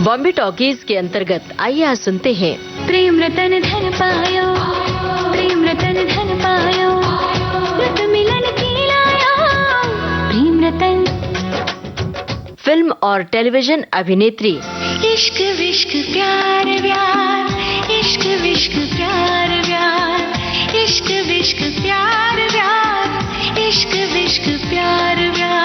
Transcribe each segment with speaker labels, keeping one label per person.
Speaker 1: Bombay talkies के अंतर्गत आइए आज सुनते हैं
Speaker 2: प्रेम रतन धन पायो, प्रेम रतन धन पायो, रत मिलन की लायो, प्रेम रतन।
Speaker 1: फिल्म और टेलीविजन अभिनेत्री।
Speaker 2: इश्क विश्क प्यार व्यार, इश्क विश्क प्यार व्यार, इश्क विश्क प्यार व्यार, इश्क विश्क प्यार व्यार।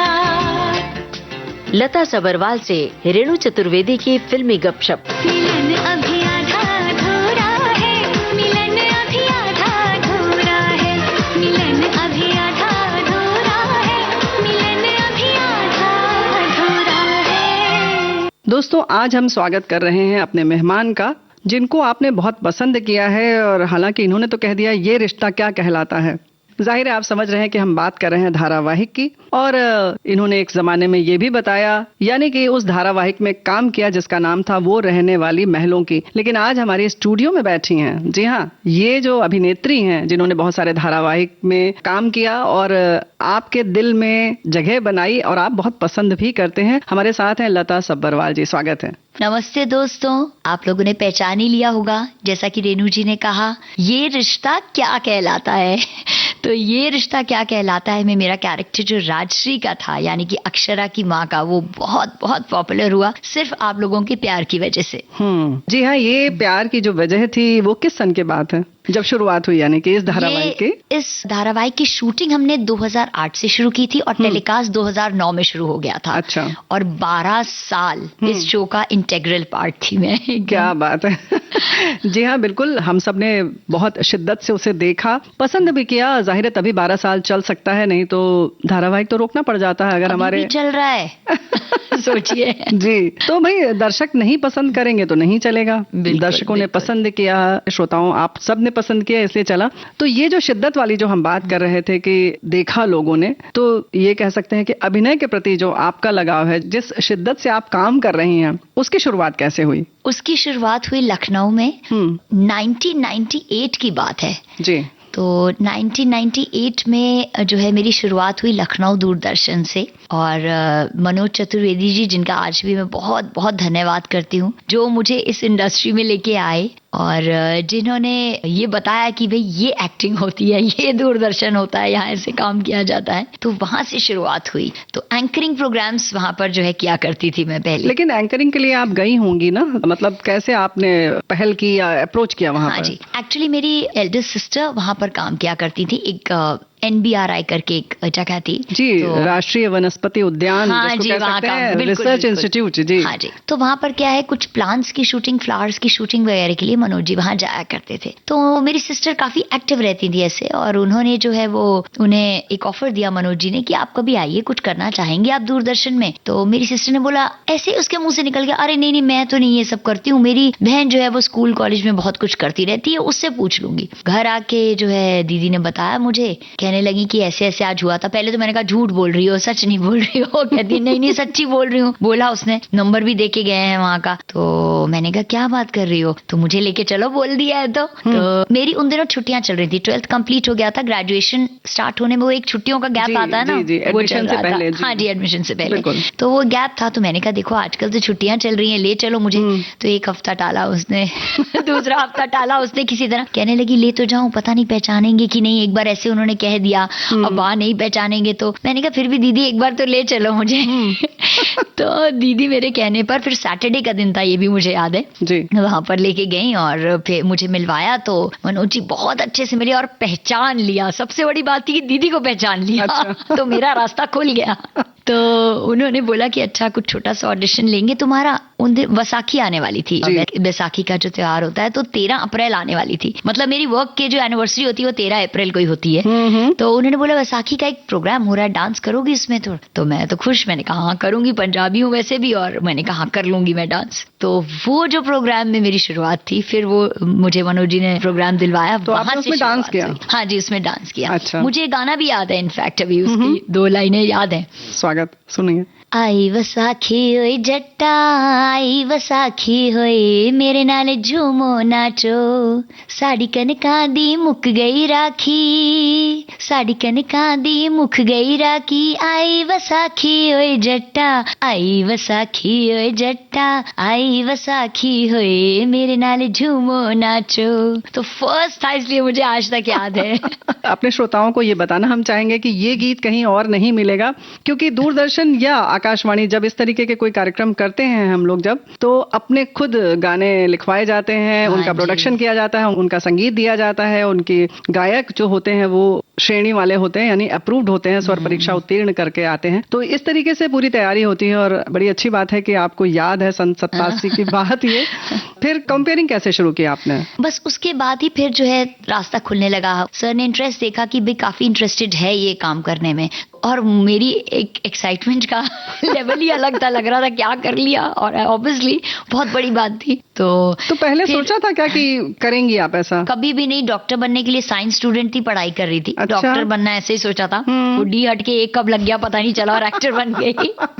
Speaker 1: लता सबरवाल से रेणु चतुर्वेदी की फिल्मी गपशप।
Speaker 2: मिलन अभी आधा अधूरा है, मिलन अभी आधा अधूरा है, मिलन अभी आधा अधूरा है, मिलन अभी आधा अधूरा है।
Speaker 3: दोस्तों, आज हम स्वागत कर रहे हैं अपने मेहमान का, जिनको आपने बहुत पसंद किया है और हालांकि इन्होंने तो कह दिया ये रिश्ता क्या कहलाता है। जाहिर है आप समझ रहे हैं कि हम बात कर रहे हैं धारावाहिक की, और इन्होंने एक जमाने में ये भी बताया, यानी कि उस धारावाहिक में काम किया जिसका नाम था वो रहने वाली महलों की। लेकिन आज हमारे स्टूडियो में बैठी हैं, जी हाँ, ये जो अभिनेत्री हैं जिन्होंने बहुत सारे धारावाहिक में काम किया और आपके दिल में जगह बनाई और आप बहुत पसंद भी करते हैं। हमारे साथ हैं लता सबरवाल जी, स्वागत है।
Speaker 4: नमस्ते दोस्तों, आप लोगों ने पहचान ही लिया होगा, जैसा कि रेणु जी ने कहा, ये रिश्ता क्या कहलाता है। तो ये रिश्ता क्या कहलाता है में मेरा कैरेक्टर जो राजश्री का था, यानी कि अक्षरा की माँ का, वो बहुत बहुत पॉपुलर हुआ सिर्फ आप लोगों के प्यार की वजह से।
Speaker 3: जी हाँ, ये प्यार की जो वजह थी वो किस सन की बात है जब शुरुआत हुई, यानी कि इस धारावाहिक की?
Speaker 4: इस धारावाहिक की शूटिंग हमने 2008 से शुरू की थी और टेलीकास्ट 2009 में शुरू हो गया था।
Speaker 3: अच्छा।
Speaker 4: और 12 साल इस शो का इंटेग्रल पार्ट थी मैं।
Speaker 3: क्या बात है। जी हाँ, बिल्कुल, हम सब ने बहुत शिद्दत से उसे देखा, पसंद भी किया। जाहिर है तभी 12 साल चल सकता है, नहीं तो धारावाहिक तो रोकना पड़ जाता है अगर हमारे
Speaker 4: चल रहा है। सोचिए।
Speaker 3: जी, तो भाई दर्शक नहीं पसंद करेंगे तो नहीं चलेगा। दर्शकों ने पसंद किया, श्रोताओं आप सब ने पसंद किया, इसलिए चला। तो ये जो शिद्दत वाली जो हम बात कर रहे थे कि देखा लोगों ने, तो ये कह सकते हैं कि अभिनय के प्रति जो आपका लगाव है, जिस शिद्दत से आप काम कर रही हैं, उसकी शुरुआत कैसे हुई?
Speaker 4: उसकी शुरुआत हुई लखनऊ में। 1998 की बात है
Speaker 3: जी।
Speaker 4: तो 1998 में जो है मेरी शुरुआत हुई लखनऊ दूरदर्शन से, और मनोज चतुर्वेदी जी, जिनका आज भी मैं बहुत बहुत धन्यवाद करती हूँ, जो मुझे इस इंडस्ट्री में लेके आए और जिन्होंने ये बताया कि भाई ये एक्टिंग होती है, ये दूरदर्शन होता है, यहाँ ऐसे काम किया जाता है। तो वहां से शुरुआत हुई। तो एंकरिंग प्रोग्राम्स वहां पर जो है किया करती थी मैं पहले।
Speaker 3: लेकिन एंकरिंग के लिए आप गई होंगी ना, मतलब कैसे आपने पहल की या अप्रोच किया वहां पर?
Speaker 4: हाँ जी, एक्चुअली मेरी एल्डर सिस्टर वहां पर काम किया करती थी। एक NBRI करके एक जगह थी
Speaker 3: जी, तो राष्ट्रीय वनस्पति उद्यान,
Speaker 4: हाँ जी, वहाँ का
Speaker 3: रिसर्च इंस्टीट्यूट। जी
Speaker 4: हाँ जी। तो वहाँ पर क्या है, कुछ प्लांट्स की शूटिंग, फ्लावर्स की शूटिंग वगैरह के लिए मनोज जी वहाँ जाया करते थे। तो मेरी सिस्टर काफी एक्टिव रहती थी ऐसे, और उन्होंने जो है वो उन्हें एक ऑफर दिया मनोज जी ने कि आप कभी आइए, कुछ करना चाहेंगे आप दूरदर्शन में? तो मेरी सिस्टर ने बोला, ऐसे उसके मुंह से निकल गया, अरे नहीं नहीं, मैं तो नहीं ये सब करती हूँ, मेरी बहन जो है वो स्कूल कॉलेज में बहुत कुछ करती रहती है, उससे पूछ लूंगी। घर आके जो है दीदी ने बताया मुझे, कहने लगी कि ऐसे ऐसे आज हुआ था। पहले तो मैंने कहा झूठ बोल रही हो, सच नहीं बोल रही हो। कहती नहीं नहीं सच्ची बोल रही हूँ। बोला उसने, नंबर भी देके गए हैं वहाँ का। तो मैंने कहा क्या बात कर रही हो, तो मुझे लेके चलो, बोल दिया है तो मेरी उन दिनों छुट्टियां चल रही थी, 12th कंप्लीट हो गया था, ग्रेजुएशन स्टार्ट होने में वो एक छुट्टियों का गैप आता है ना, वो चल रहा था। हाँ जी, एडमिशन से पहले तो वो गैप था। तो मैंने कहा देखो आजकल तो छुट्टियां चल रही हैं, ले चलो मुझे। तो एक हफ्ता टाला उसने, दूसरा हफ्ता टाला उसने, किसी तरह कहने लगी ले तो जाऊं, पता नहीं पहचानेंगे कि नहीं। एक बार ऐसे उन्होंने कह दिया, अब वहां नहीं पहचानेंगे तो मैंने कहा फिर भी दीदी एक बार तो ले चलो मुझे। तो दीदी मेरे कहने पर, फिर सैटरडे का दिन था, ये भी मुझे याद है जी, वहां पर लेके गई और फिर मुझे मिलवाया। तो मनोज जी बहुत अच्छे से मेरी और पहचान लिया। सबसे बड़ी बात थी कि दीदी को पहचान लिया। अच्छा। तो मेरा रास्ता खुल गया। तो उन्होंने बोला कि अच्छा कुछ छोटा सा ऑडिशन लेंगे तुम्हारा। उन दिन वैसाखी आने वाली थी, बैसाखी का जो त्योहार होता है, तो 13 अप्रैल आने वाली थी। मतलब मेरी वर्क के जो एनिवर्सरी होती है वो 13 अप्रैल को ही होती है। तो उन्होंने बोला वैसाखी का एक प्रोग्राम हो रहा है, डांस करोगी इसमें? तो मैं तो खुश, मैंने कहा हाँ करूंगी, पंजाबी हूँ वैसे भी, और मैंने कहा कर लूंगी मैं डांस। तो वो जो प्रोग्राम में मेरी शुरुआत थी, फिर वो मुझे मनोज जी ने प्रोग्राम दिलवाया।
Speaker 3: तो आपने उसमें डांस किया?
Speaker 4: हाँ जी, उसमें डांस किया।
Speaker 3: अच्छा।
Speaker 4: मुझे गाना भी याद है, इनफैक्ट अभी उसकी 2 लाइनें याद है।
Speaker 3: स्वागत, सुनिए।
Speaker 4: आई वसाखी ओए जट्टा आई वसाखी होए मेरे नाल झूमो नाचो साड़ी कनकां दी मुक गई राखी साड़ी कनकां दी मुक गई राखी आई वसाखी होए जट्टा आई वसाखी होए जट्टा आई वसाखी होए मेरे नाल झूमो नाचो। तो फर्स्ट था, इसलिए मुझे आज तक याद है।
Speaker 3: अपने श्रोताओं को ये बताना हम चाहेंगे कि ये गीत कहीं और नहीं मिलेगा, क्योंकि दूरदर्शन या आकाशवाणी जब इस तरीके के कोई कार्यक्रम करते हैं हम लोग जब, तो अपने खुद गाने लिखवाए जाते हैं,
Speaker 4: हाँ
Speaker 3: उनका
Speaker 4: जी।
Speaker 3: प्रोडक्शन किया जाता है, उनका संगीत दिया जाता है, उनके गायक जो होते हैं वो श्रेणी वाले होते हैं, यानी अप्रूव्ड होते हैं, स्वर परीक्षा उत्तीर्ण करके आते हैं। तो इस तरीके से पूरी तैयारी होती है और बड़ी अच्छी बात है कि आपको याद है सन 87 की बात ये। फिर कंपेयरिंग कैसे शुरू किया आपने?
Speaker 4: बस उसके बाद ही फिर जो है रास्ता खुलने लगा। सर ने इंटरेस्ट देखा कि भाई काफी इंटरेस्टेड है ये काम करने में, और मेरी एक एक्साइटमेंट का लेवल ही अलग था, लग रहा था क्या कर लिया, और ऑब्वियसली बहुत बड़ी बात थी। तो
Speaker 3: पहले
Speaker 4: फिर-
Speaker 3: सोचा था क्या कि करेंगी आप ऐसा?
Speaker 4: कभी भी नहीं। डॉक्टर बनने के लिए साइंस स्टूडेंट थी, पढ़ाई कर रही थी।
Speaker 3: अच्छा।
Speaker 4: डॉक्टर बनना ऐसे ही सोचा था, वो डी हट के एक कब लग गया पता नहीं चला और एक्टर बन गई।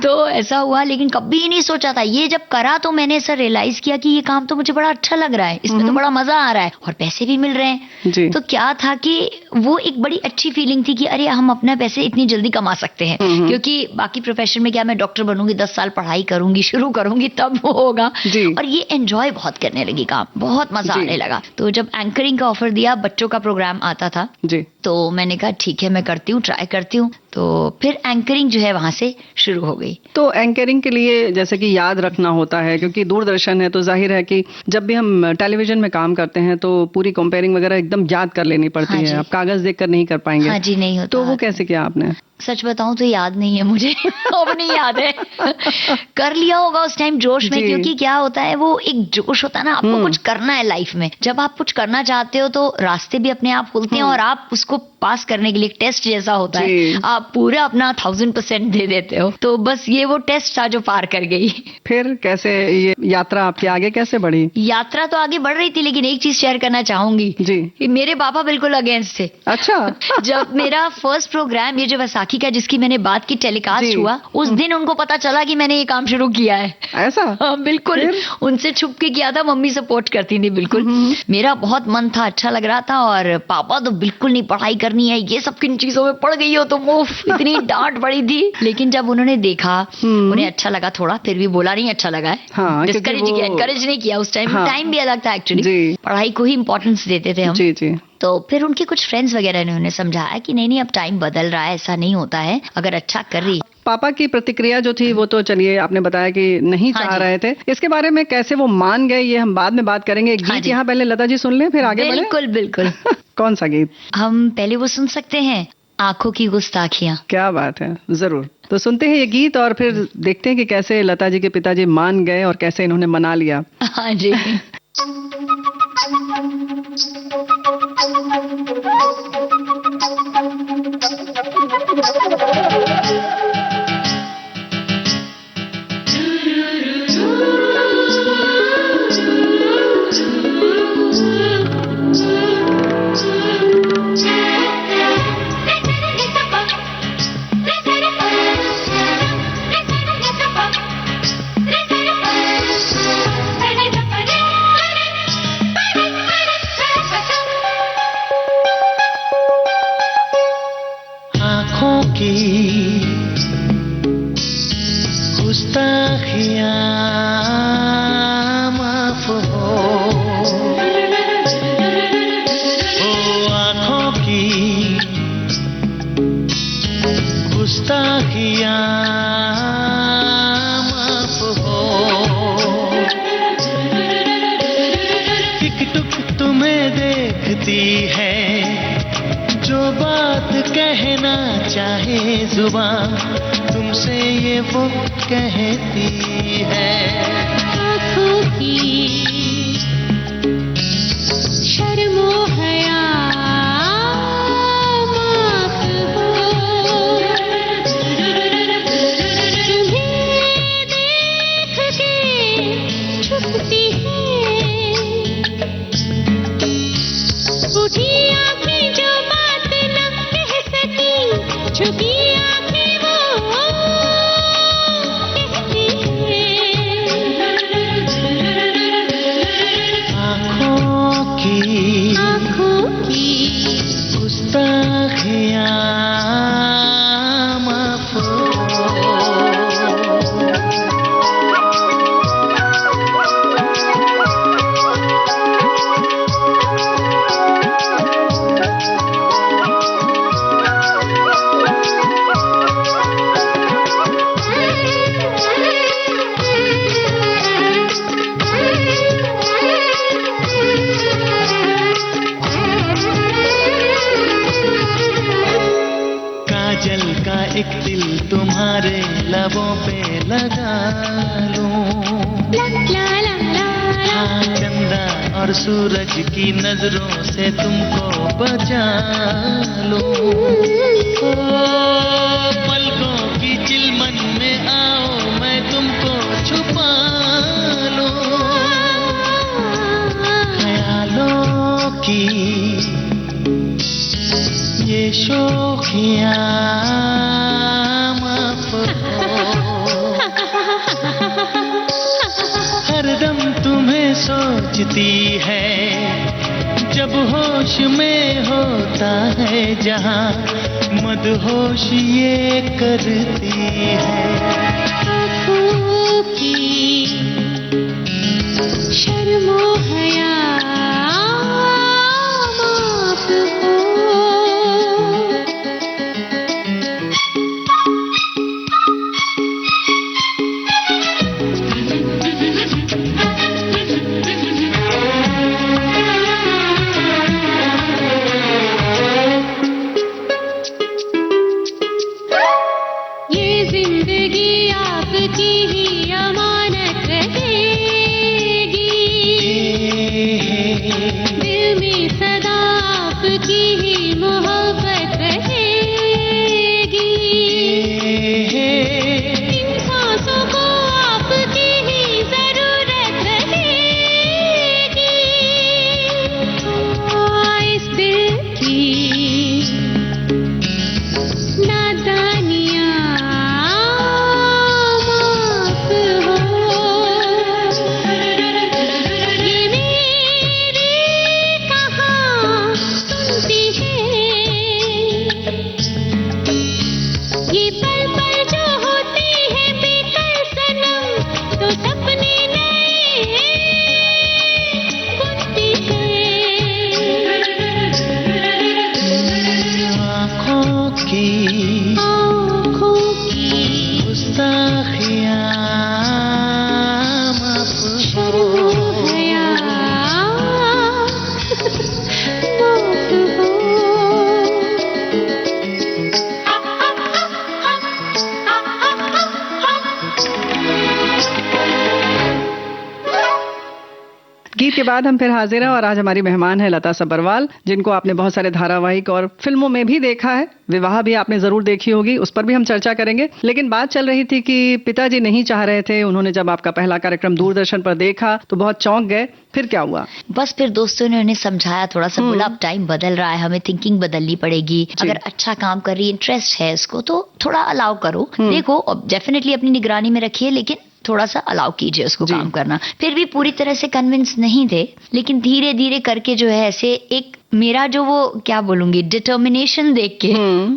Speaker 4: तो ऐसा हुआ, लेकिन कभी नहीं सोचा था। ये जब करा तो मैंने सर रियलाइज किया कि ये काम तो मुझे बड़ा अच्छा लग रहा है, इसमें तो बड़ा मजा आ रहा है और पैसे भी मिल रहे हैं।
Speaker 3: जी।
Speaker 4: तो क्या था कि वो एक बड़ी अच्छी फीलिंग थी कि अरे हम अपना पैसे इतनी जल्दी कमा सकते हैं, क्योंकि बाकी प्रोफेशन में क्या, मैं डॉक्टर बनूंगी, 10 साल पढ़ाई करूंगी, शुरू करूंगी, तब वो होगा।
Speaker 3: जी।
Speaker 4: और ये एंजॉय बहुत करने लगी काम, बहुत मजा
Speaker 3: जी।
Speaker 4: आने लगा। तो जब एंकरिंग का ऑफर दिया, बच्चों का प्रोग्राम आता था,
Speaker 3: जी।
Speaker 4: तो मैंने कहा ठीक है मैं करती हूँ, ट्राई करती हूँ। तो फिर एंकरिंग जो है वहां से शुरू हो गई।
Speaker 3: तो एंकरिंग के लिए जैसे कि याद रखना होता है, क्योंकि दूरदर्शन है तो जाहिर है कि जब भी हम टेलीविजन में काम करते हैं तो पूरी कंपेयरिंग वगैरह एकदम याद कर लेनी पड़ती
Speaker 4: हाँ
Speaker 3: है।
Speaker 4: जी।
Speaker 3: आप कागज देखकर नहीं कर पाएंगे।
Speaker 4: हाँ जी, नहीं होता।
Speaker 3: तो वो कैसे किया आपने?
Speaker 4: सच बताऊं तो याद नहीं है मुझे। अब नहीं याद है। कर लिया होगा उस टाइम जोश में,
Speaker 3: जी।
Speaker 4: क्योंकि क्या होता है, वो एक जोश होता है ना, आपको कुछ करना है लाइफ में। जब आप कुछ करना चाहते हो तो रास्ते भी अपने आप खुलते हैं, और आप उसको पास करने के लिए एक टेस्ट जैसा होता
Speaker 3: जी।
Speaker 4: है, आप पूरा अपना 1000% दे देते हो। तो बस ये वो टेस्ट था जो पार कर गई।
Speaker 3: फिर कैसे ये यात्रा आपकी आगे कैसे बढ़ी?
Speaker 4: यात्रा तो आगे बढ़ रही थी, लेकिन एक चीज शेयर करना चाहूंगी
Speaker 3: जी।
Speaker 4: कि मेरे पापा बिल्कुल अगेंस्ट थे।
Speaker 3: अच्छा।
Speaker 4: जब मेरा फर्स्ट प्रोग्राम ये जो वैसाखी का जिसकी मैंने बात की टेलीकास्ट
Speaker 3: जी।
Speaker 4: हुआ, उस दिन उनको पता चला कि मैंने ये काम शुरू किया है।
Speaker 3: ऐसा?
Speaker 4: हाँ बिल्कुल।
Speaker 3: फिर?
Speaker 4: उनसे छुप के किया था, मम्मी सपोर्ट करती थी बिल्कुल। मेरा बहुत मन था, अच्छा लग रहा था, और पापा तो बिल्कुल नहीं, पढ़ाई करनी है, ये सब किन चीजों में पड़ गई हो तुम, इतनी डांट पड़ी थी। लेकिन जब उन्होंने देखा, उन्हें अच्छा लगा थोड़ा, फिर भी बोला नहीं अच्छा लगा है,
Speaker 3: हाँ, क्योंकि
Speaker 4: डिस्करेज
Speaker 3: वो-
Speaker 4: किया, एनकरेज नहीं किया। उस टाइम
Speaker 3: हाँ।
Speaker 4: टाइम भी अलग था एक्चुअली,
Speaker 3: जी।
Speaker 4: पढ़ाई को ही इंपॉर्टेंस देते थे हम।
Speaker 3: जी जी।
Speaker 4: तो फिर उनके कुछ फ्रेंड्स वगैरह ने उन्हें समझाया कि नहीं नहीं, अब टाइम बदल रहा है, ऐसा नहीं होता है, अगर अच्छा कर रही।
Speaker 3: पापा की प्रतिक्रिया जो थी वो तो चलिए आपने बताया कि नहीं
Speaker 4: हाँ
Speaker 3: चाह
Speaker 4: जी।
Speaker 3: रहे थे। इसके बारे में कैसे वो मान गए ये हम बाद में बात करेंगे। एक
Speaker 4: हाँ
Speaker 3: गीत
Speaker 4: जी।
Speaker 3: यहाँ पहले लता जी सुन लें, फिर आगे बढ़े।
Speaker 4: बिल्कुल बिल्कुल।
Speaker 3: कौन सा गीत?
Speaker 4: हम पहले वो सुन सकते हैं, आंखों की गुस्ताखियां।
Speaker 3: क्या बात है, जरूर। तो सुनते हैं ये गीत और फिर देखते हैं कि कैसे लता जी के पिताजी मान गए और कैसे इन्होंने मना लिया।
Speaker 4: हाँ जी।
Speaker 5: आँखों की गुस्ताखियाँ माफ हो, आँखों की गुस्ताखियाँ माफ हो, टिक टुक तुम्हें देखती है, जो बात कहना चाहे जुबान, तुमसे ये वो कहती है।
Speaker 2: आँखों की शर्मो हया माफ हो, तुम्हें देख के छुपती है, उठी आँखें जो बात न कह सकी, छुपी आँखें वो कहती है।
Speaker 5: दिल तुम्हारे लबों पे लगा लूं।
Speaker 2: ला ला ला ला ला।
Speaker 5: हाँ, चंदा और सूरज की नजरों से तुमको बचा लूं। ओ, पलकों की चिलमन में आओ मैं तुमको छुपा लूं। ख्यालों की ये शोखियाँ माफ हो। हरदम तुम्हें सोचती है जब होश में होता है जहाँ मदहोश ये करती है।
Speaker 2: आँखों की शर्मो हया माफ हो। ये जिंदगी आपकी ही अमानत रहेगी। दिल में सदा आपकी ही मोहब्बत रहेगी। इन सांसों को आपकी ही जरूरत रहेगी। इस दिल की नादानियाँ माफ हो। ये मेरी कहाँ सुनती है। ये पल पल जो होती है बेकल सनम तो सपने नए बुनती है।
Speaker 5: आँखों की
Speaker 2: आँखों की
Speaker 5: गुस्ताखियाँ माफ
Speaker 2: शर्मो
Speaker 5: हो।
Speaker 2: हया माफ
Speaker 3: गीत के बाद हम फिर हाजिर हैं और आज हमारी मेहमान है लता सब्बरवाल, जिनको आपने बहुत सारे धारावाहिक और फिल्मों में भी देखा है। विवाह भी आपने जरूर देखी होगी, उस पर भी हम चर्चा करेंगे। लेकिन बात चल रही थी कि पिताजी नहीं चाह रहे थे, उन्होंने जब आपका पहला कार्यक्रम दूरदर्शन पर देखा तो बहुत चौंक गए। फिर क्या हुआ?
Speaker 4: बस फिर दोस्तों ने उन्हें समझाया, थोड़ा सा बोला अब टाइम बदल रहा है, हमें थिंकिंग बदलनी पड़ेगी। अगर अच्छा काम कर रही है, इंटरेस्ट है इसको, तो थोड़ा अलाउ करो। देखो, अब डेफिनेटली अपनी निगरानी में रखिए, लेकिन थोड़ा सा अलाउ कीजिए उसको काम करना। फिर भी पूरी तरह से कन्विंस नहीं थे, लेकिन धीरे धीरे करके जो है ऐसे एक मेरा जो वो क्या बोलूंगी डिटर्मिनेशन देख के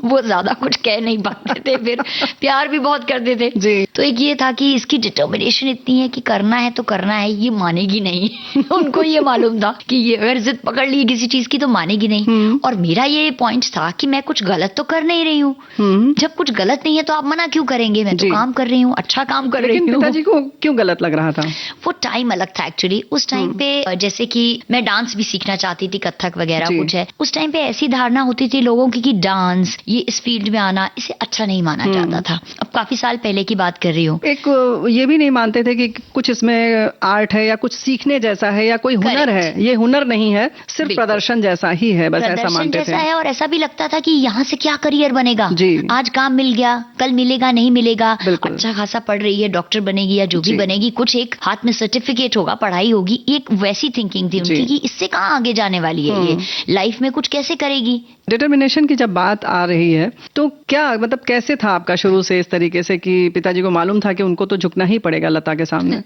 Speaker 4: वो ज्यादा कुछ कह नहीं पाते थे। फिर प्यार भी बहुत करते थे
Speaker 3: जी।
Speaker 4: तो एक ये था कि इसकी डिटर्मिनेशन इतनी है कि करना है तो करना है, ये मानेगी नहीं। उनको ये मालूम था कि ये अगर जिद पकड़ ली किसी चीज की तो मानेगी नहीं। और मेरा ये पॉइंट था कि मैं कुछ गलत तो कर नहीं रही हूँ। जब कुछ गलत नहीं है तो आप मना क्यों करेंगे? मैं तो काम कर रही हूँ, अच्छा काम कर रही हूँ।
Speaker 3: पिताजी को क्यों गलत लग रहा था?
Speaker 4: वो टाइम अलग था एक्चुअली। उस टाइम पे जैसे कि मैं डांस भी सीखना चाहती थी, कथक वगैरह कुछ है। उस टाइम पे ऐसी धारणा होती थी लोगों की कि डांस, ये इस फील्ड में आना, इसे अच्छा नहीं माना जाता था। अब काफी साल पहले की बात कर रही हूँ।
Speaker 3: एक ये भी नहीं मानते थे कि कुछ इसमें आर्ट है या कुछ सीखने जैसा है या कोई हुनर है। ये हुनर नहीं है, सिर्फ प्रदर्शन जैसा ही है, बस ऐसा मानते थे।
Speaker 4: है और ऐसा भी लगता था कि यहाँ से क्या करियर बनेगा।
Speaker 3: जी।
Speaker 4: आज काम मिल गया, कल मिलेगा नहीं मिलेगा। अच्छा खासा पढ़ रही है, डॉक्टर बनेगी या जो भी बनेगी, कुछ एक हाथ में सर्टिफिकेट होगा, पढ़ाई होगी। एक वैसी थिंकिंग थी उनकी कि इससे कहाँ आगे जाने वाली है, ये लाइफ में कुछ कैसे करेगी।
Speaker 3: डिटर्मिनेशन की जब बात आ रही है तो क्या मतलब कैसे था आपका शुरू से इस तरीके से कि पिताजी को मालूम था कि उनको तो झुकना ही पड़ेगा लता के सामने?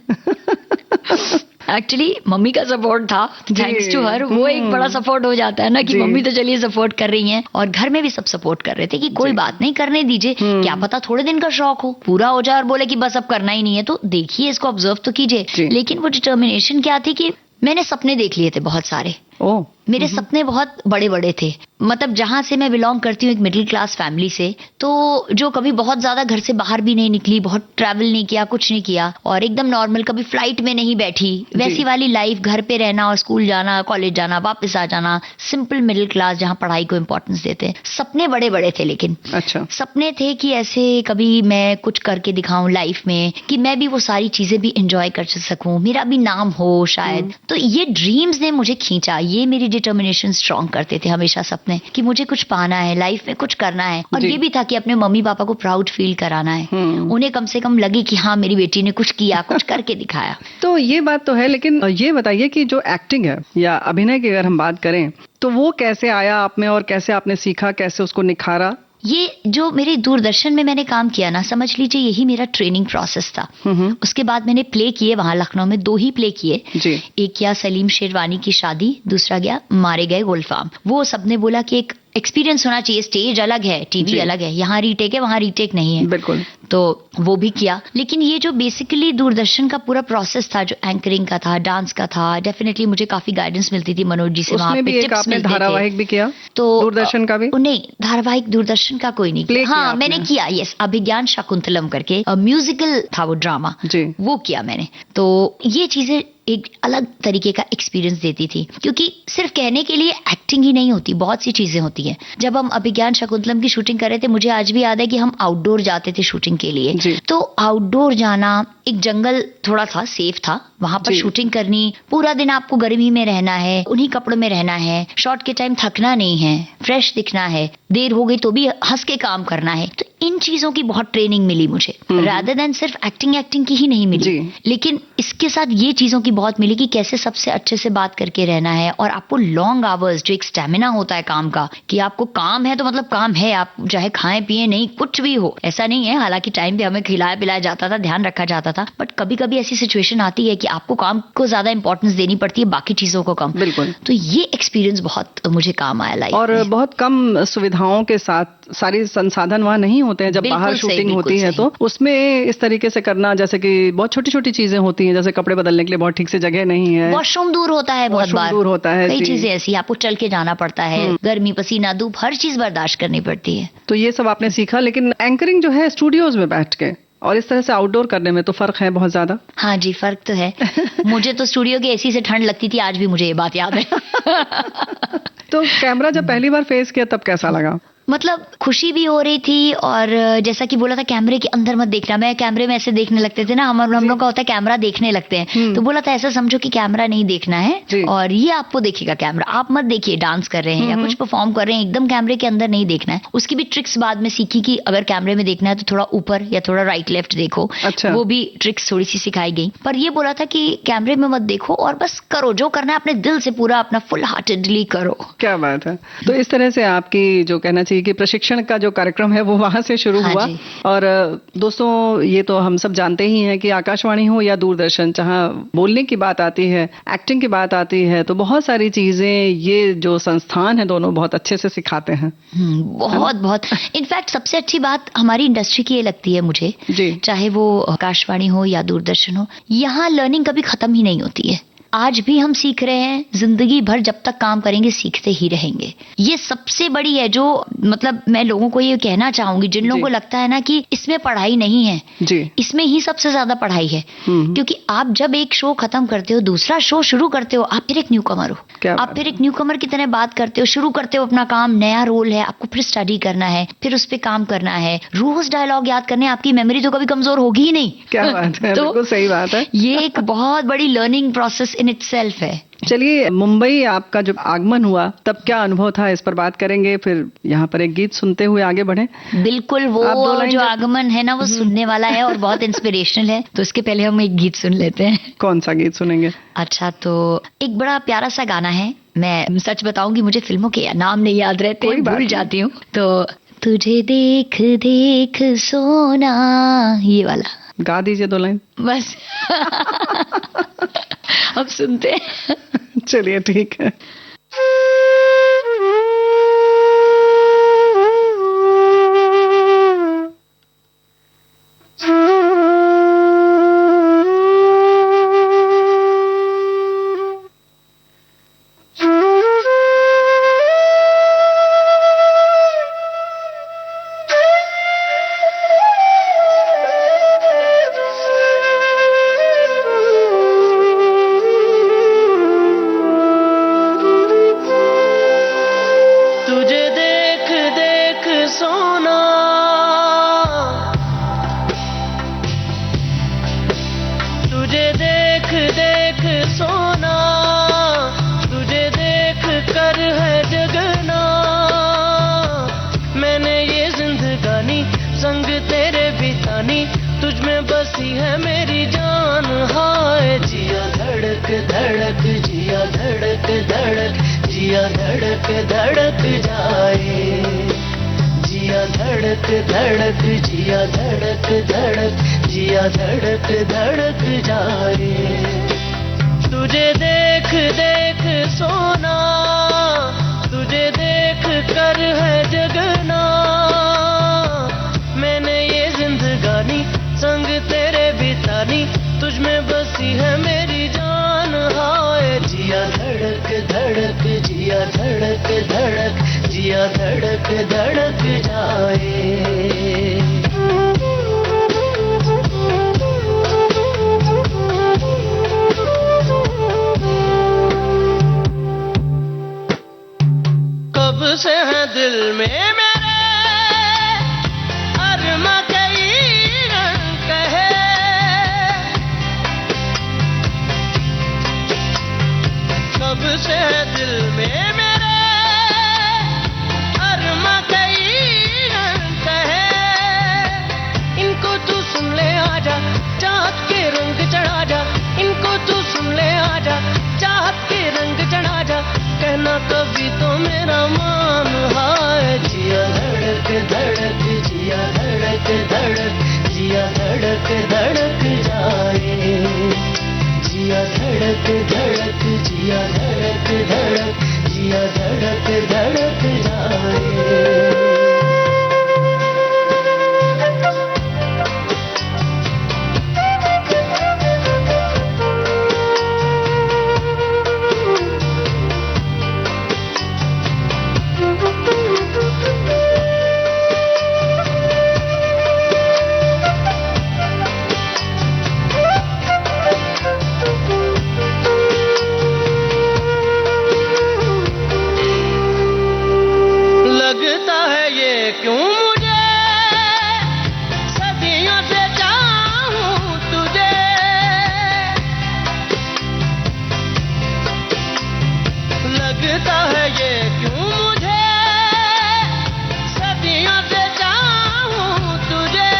Speaker 4: एक्चुअली मम्मी का सपोर्ट था, थैंक्स टू हर। वो एक बड़ा सपोर्ट हो जाता है ना कि मम्मी तो चलिए सपोर्ट कर रही हैं, और घर में भी सब सपोर्ट कर रहे थे कि कोई बात नहीं, करने दीजिए, क्या पता थोड़े दिन का शौक हो, पूरा हो जाए और बोले कि बस अब करना ही नहीं है, तो देखिए इसको ऑब्जर्व तो कीजिए। लेकिन वो डिटर्मिनेशन क्या थी कि मैंने सपने देख लिए थे बहुत सारे। मेरे सपने बहुत बड़े बड़े थे। मतलब जहां से मैं बिलोंग करती हूँ, एक मिडिल क्लास फैमिली से, तो जो कभी बहुत ज्यादा घर से बाहर भी नहीं निकली, बहुत ट्रैवल नहीं किया, कुछ नहीं किया, और एकदम नॉर्मल, कभी फ्लाइट में नहीं बैठी, वैसी वाली लाइफ, घर पे रहना और स्कूल जाना, कॉलेज जाना, वापस आ जाना, सिंपल मिडिल क्लास जहाँ पढ़ाई को इंपॉर्टेंस देते हैं। सपने बड़े बड़े थे, लेकिन
Speaker 3: अच्छा,
Speaker 4: सपने थे कि ऐसे कभी मैं कुछ करके दिखाऊं लाइफ में, कि मैं भी वो सारी चीजें भी एंजॉय कर सकूं, मेरा भी नाम हो शायद। तो ये ड्रीम्स ने मुझे खींचा, ये मेरी डिटर्मिनेशन स्ट्रांग करते थे हमेशा सपने, कि मुझे कुछ पाना है लाइफ में, कुछ करना है। और ये भी था कि अपने मम्मी पापा को प्राउड फील कराना है, उन्हें कम से कम लगे कि हाँ मेरी बेटी ने कुछ किया, कुछ करके दिखाया।
Speaker 3: तो ये बात तो है, लेकिन ये बताइए कि जो एक्टिंग है या अभिनय की अगर हम बात करें, तो वो कैसे आया आप में और कैसे आपने सीखा, कैसे उसको निखारा?
Speaker 4: ये जो मेरे दूरदर्शन में मैंने काम किया ना, समझ लीजिए यही मेरा ट्रेनिंग प्रोसेस था। उसके बाद मैंने प्ले किए वहां लखनऊ में, 2 ही प्ले किए। एक किया सलीम शेरवानी की शादी, दूसरा गया मारे गए गुलफाम। वो सबने बोला कि एक एक्सपीरियंस होना चाहिए, स्टेज अलग है, टीवी अलग है, यहाँ रीटेक है, वहाँ रीटेक नहीं है।
Speaker 3: बिल्कुल।
Speaker 4: तो वो भी किया। लेकिन ये जो बेसिकली दूरदर्शन का पूरा प्रोसेस था, जो एंकरिंग का था, डांस का था, डेफिनेटली मुझे काफी गाइडेंस मिलती थी मनोज जी से। वहां पे टिप्स मिलते थे।
Speaker 3: धारावाहिक भी किया
Speaker 4: तो
Speaker 3: दूरदर्शन का भी?
Speaker 4: नहीं, धारावाहिक दूरदर्शन का कोई नहीं किया। हाँ मैंने किया, यस, अभिज्ञान शकुंतलम करके म्यूजिकल था वो, ड्रामा, वो किया मैंने। तो ये चीजें एक अलग तरीके का एक्सपीरियंस देती थी, क्योंकि सिर्फ कहने के लिए एक्टिंग ही नहीं होती, बहुत सी चीजें होती हैं। जब हम अभिज्ञान शकुंतलम की शूटिंग कर रहे थे, मुझे आज भी याद है कि हम आउटडोर जाते थे शूटिंग के लिए। तो आउटडोर जाना, एक जंगल थोड़ा था, सेफ था, वहां पर शूटिंग करनी, पूरा दिन आपको गर्मी में रहना है, उन्हीं कपड़ों में रहना है, शॉट के टाइम थकना नहीं है, फ्रेश दिखना है, देर हो गई तो भी हंस के काम करना है। तो इन चीजों की बहुत ट्रेनिंग मिली मुझे, रादर देन सिर्फ एक्टिंग की ही नहीं मिली, लेकिन इसके साथ ये चीजों की बहुत मिली कि कैसे सबसे अच्छे से बात करके रहना है। और आपको लॉन्ग आवर्स, जो एक स्टेमिना होता है काम का, कि आपको काम है तो मतलब काम है, आप चाहे खाएं पिए नहीं, कुछ भी हो, ऐसा नहीं है। हालांकि टाइम पे हमें खिलाया पिलाया जाता था, ध्यान रखा जाता था, बट कभी कभी ऐसी सिचुएशन आती है कि आपको काम को ज्यादा इंपॉर्टेंस देनी पड़ती है, बाकी चीजों को कम।
Speaker 3: बिल्कुल।
Speaker 4: तो ये एक्सपीरियंस बहुत मुझे काम आया लाइफ
Speaker 3: और
Speaker 4: में।
Speaker 3: बहुत कम सुविधाओं के साथ, सारी संसाधन वहाँ नहीं होते हैं जब बाहर शूटिंग होती है, तो उसमें इस तरीके से करना, जैसे कि बहुत छोटी छोटी चीजें होती हैं, जैसे कपड़े बदलने के लिए बहुत ठीक से जगह नहीं है,
Speaker 4: वॉशरूम दूर होता है, बहुत बार
Speaker 3: दूर होता है,
Speaker 4: कई चीजें ऐसी, आपको चल के जाना पड़ता है, गर्मी, पसीना, धूप, हर चीज बर्दाश्त करनी पड़ती है।
Speaker 3: तो ये सब आपने सीखा। लेकिन एंकरिंग जो है स्टूडियोज में बैठ के और इस तरह से आउटडोर करने में तो फर्क है बहुत ज्यादा।
Speaker 4: हाँ जी, फर्क तो है। मुझे तो स्टूडियो की एसी से ठंड लगती थी, आज भी मुझे ये बात याद है।
Speaker 3: तो कैमरा जब पहली बार फेस किया तब कैसा लगा?
Speaker 4: मतलब खुशी भी हो रही थी, और जैसा कि बोला था कैमरे के अंदर मत देखना, मैं कैमरे में ऐसे देखने लगते थे ना, हम लोग का होता है कैमरा देखने लगते हैं, तो बोला था ऐसा समझो कि कैमरा नहीं देखना है और ये आपको देखेगा कैमरा, आप मत देखिए डांस कर रहे हैं या कुछ परफॉर्म कर रहे हैं, एकदम कैमरे के अंदर नहीं देखना है। उसकी भी ट्रिक्स बाद में सीखी कि अगर कैमरे में देखना है तो थोड़ा ऊपर या थोड़ा राइट लेफ्ट देखो।
Speaker 3: अच्छा।
Speaker 4: वो भी ट्रिक्स थोड़ी सी सिखाई गई, पर ये बोला था कि कैमरे में मत देखो और बस करो, जो करना है अपने दिल से पूरा अपना फुल हार्टेडली करो।
Speaker 3: क्या बात है। तो इस तरह से आपकी जो कहना चाहिए कि प्रशिक्षण का जो कार्यक्रम है वो वहां से शुरू हुआ। और दोस्तों, ये तो हम सब जानते ही हैं कि आकाशवाणी हो या दूरदर्शन, जहां बोलने की बात आती है, एक्टिंग की बात आती है, तो बहुत सारी चीजें ये जो संस्थान है दोनों बहुत अच्छे से सिखाते हैं।
Speaker 4: बहुत इनफैक्ट सबसे अच्छी बात हमारी इंडस्ट्री की ये लगती है मुझे, चाहे वो आकाशवाणी हो या दूरदर्शन हो, यहाँ लर्निंग कभी खत्म ही नहीं होती है। आज भी हम सीख रहे हैं, जिंदगी भर जब तक काम करेंगे सीखते ही रहेंगे। ये सबसे बड़ी है जो, मतलब मैं लोगों को ये कहना चाहूंगी, जिन लोगों को लगता है ना कि इसमें पढ़ाई नहीं है, इसमें ही सबसे ज्यादा पढ़ाई है। क्योंकि आप जब एक शो खत्म करते हो, दूसरा शो शुरू करते हो, आप फिर एक न्यू कमर हो, आप फिर एक न्यू कमर की तरह बात करते हो, शुरू करते हो अपना काम, नया रोल है, आपको फिर स्टडी करना है, फिर उस पर काम करना है, रोज डायलॉग याद करने, आपकी मेमोरी तो कभी कमजोर होगी ही नहीं।
Speaker 3: क्या बात है, बिल्कुल सही बात है।
Speaker 4: ये एक बहुत बड़ी लर्निंग प्रोसेस इन इटसेल्फ है।
Speaker 3: चलिए, मुंबई आपका जब आगमन हुआ तब क्या अनुभव था, इस पर बात करेंगे, फिर यहाँ पर एक गीत सुनते हुए आगे बढ़े।
Speaker 4: बिल्कुल, वो जो आगमन है ना, वो सुनने वाला है और बहुत इंस्पिरेशनल है। तो इसके पहले हम एक गीत सुन लेते हैं।
Speaker 3: कौन सा गीत सुनेंगे?
Speaker 4: अच्छा, तो एक बड़ा प्यारा सा गाना है, मैं सच बताऊंगी मुझे फिल्मों के नाम नहीं याद रहते, भूल जाती हूँ। तो तुझे देख देख सोना, ये वाला
Speaker 3: गा दीजिए 2 लाइन
Speaker 4: बस। अब सुनते हैं।
Speaker 3: चलिए, ठीक है।
Speaker 5: जिया धड़क धड़क जाए, जिया धड़क धड़क, जिया धड़क धड़क, जिया धड़क धड़क जाए। तुझे देख देख सोना, तुझे देख कर है जगना, मैंने ये जिंदगानी संग तेरे बितानी, तुझ में बसी है मेरी जान। हाय जिया धड़क धड़क, जिया धड़क धड़क, जिया धड़क धड़क जाए। कब से है दिल में मेरे अरमा कई रंग है, कब से है दिल में मेरे अरमा कई रंग है। इनको तू सुन ले आजा, चाहत के रंग चढ़ा जा, इनको तू सुन ले आजा, चाहत के रंग चढ़ा जा, कहना कभी तो मेरा मान। हाय जिया धड़क धड़क, जिया धड़क धड़क, जिया धड़क धड़क जाए, जिया धड़क धड़क, जिया धड़क धड़क, जिया धड़क धड़क जाए। लगता है ये क्यों मुझे सदियों से चाहूं तुझे, लगता है ये क्यों मुझे सदियों से चाहूं तुझे।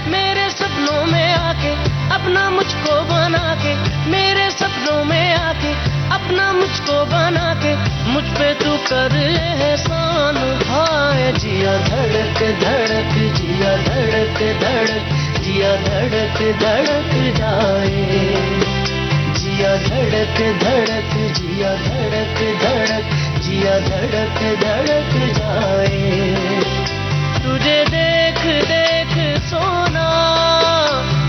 Speaker 5: मेरे सपनों में आके अपना मुझको बना के, मेरे सपनों में आके अपना मुझको बना के, मुझ पे तू कर एहसान। हाय जिया धड़क धड़क, जिया धड़क धड़क, जिया धड़क धड़क जाए, जिया धड़क धड़क, जिया धड़क धड़क, जिया धड़क धड़क जाए। तुझे देख देख सोना,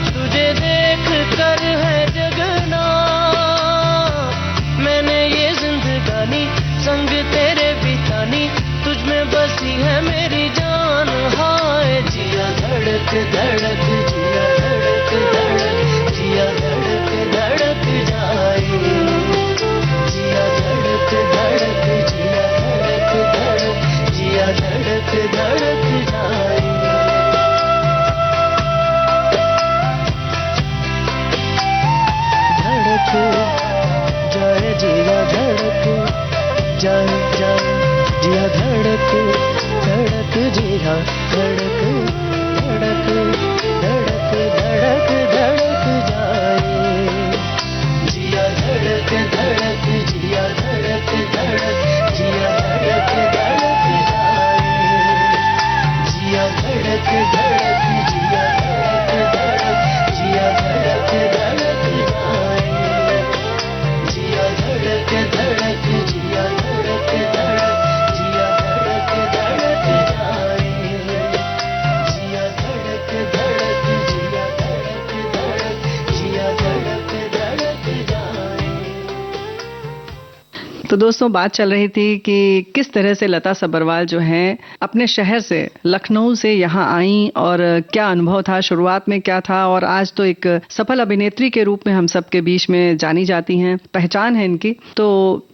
Speaker 5: तुझे देख कर है जगना, मैंने ये जिंदगानी संग तेरे बितानी, तुझ में बसी है मेरी जान। हाय जिया धड़क धड़क, जिया धड़क धड़क, जिया धड़क धड़क जाए, जिया धड़क धड़क, जिया धड़क धड़क, जिया धड़क धड़क जाए। धड़क जाए, जिया धड़क जाए जाए, जिया धड़क धड़क, जिया धड़क धड़क धड़क धड़क धड़क जाए, जिया धड़क धड़क, जिया धड़क धड़क, जिया धड़क धड़क जाए, जिया धड़क धड़क, जिया धड़क धड़क, जिया धड़क धड़क जाए, जिया धड़क धड़क, जिया धड़क धड़क, जिया धड़क धड़क जाए, जिया धड़क धड़क, जिया धड़क धड़क, जिया धड़क धड़क जाए।
Speaker 3: तो दोस्तों, बात चल रही थी कि किस तरह से लता सबरवाल जो हैं अपने शहर से, लखनऊ से यहाँ आई और क्या अनुभव था, शुरुआत में क्या था, और आज तो एक सफल अभिनेत्री के रूप में हम सबके बीच में जानी जाती हैं, पहचान है इनकी। तो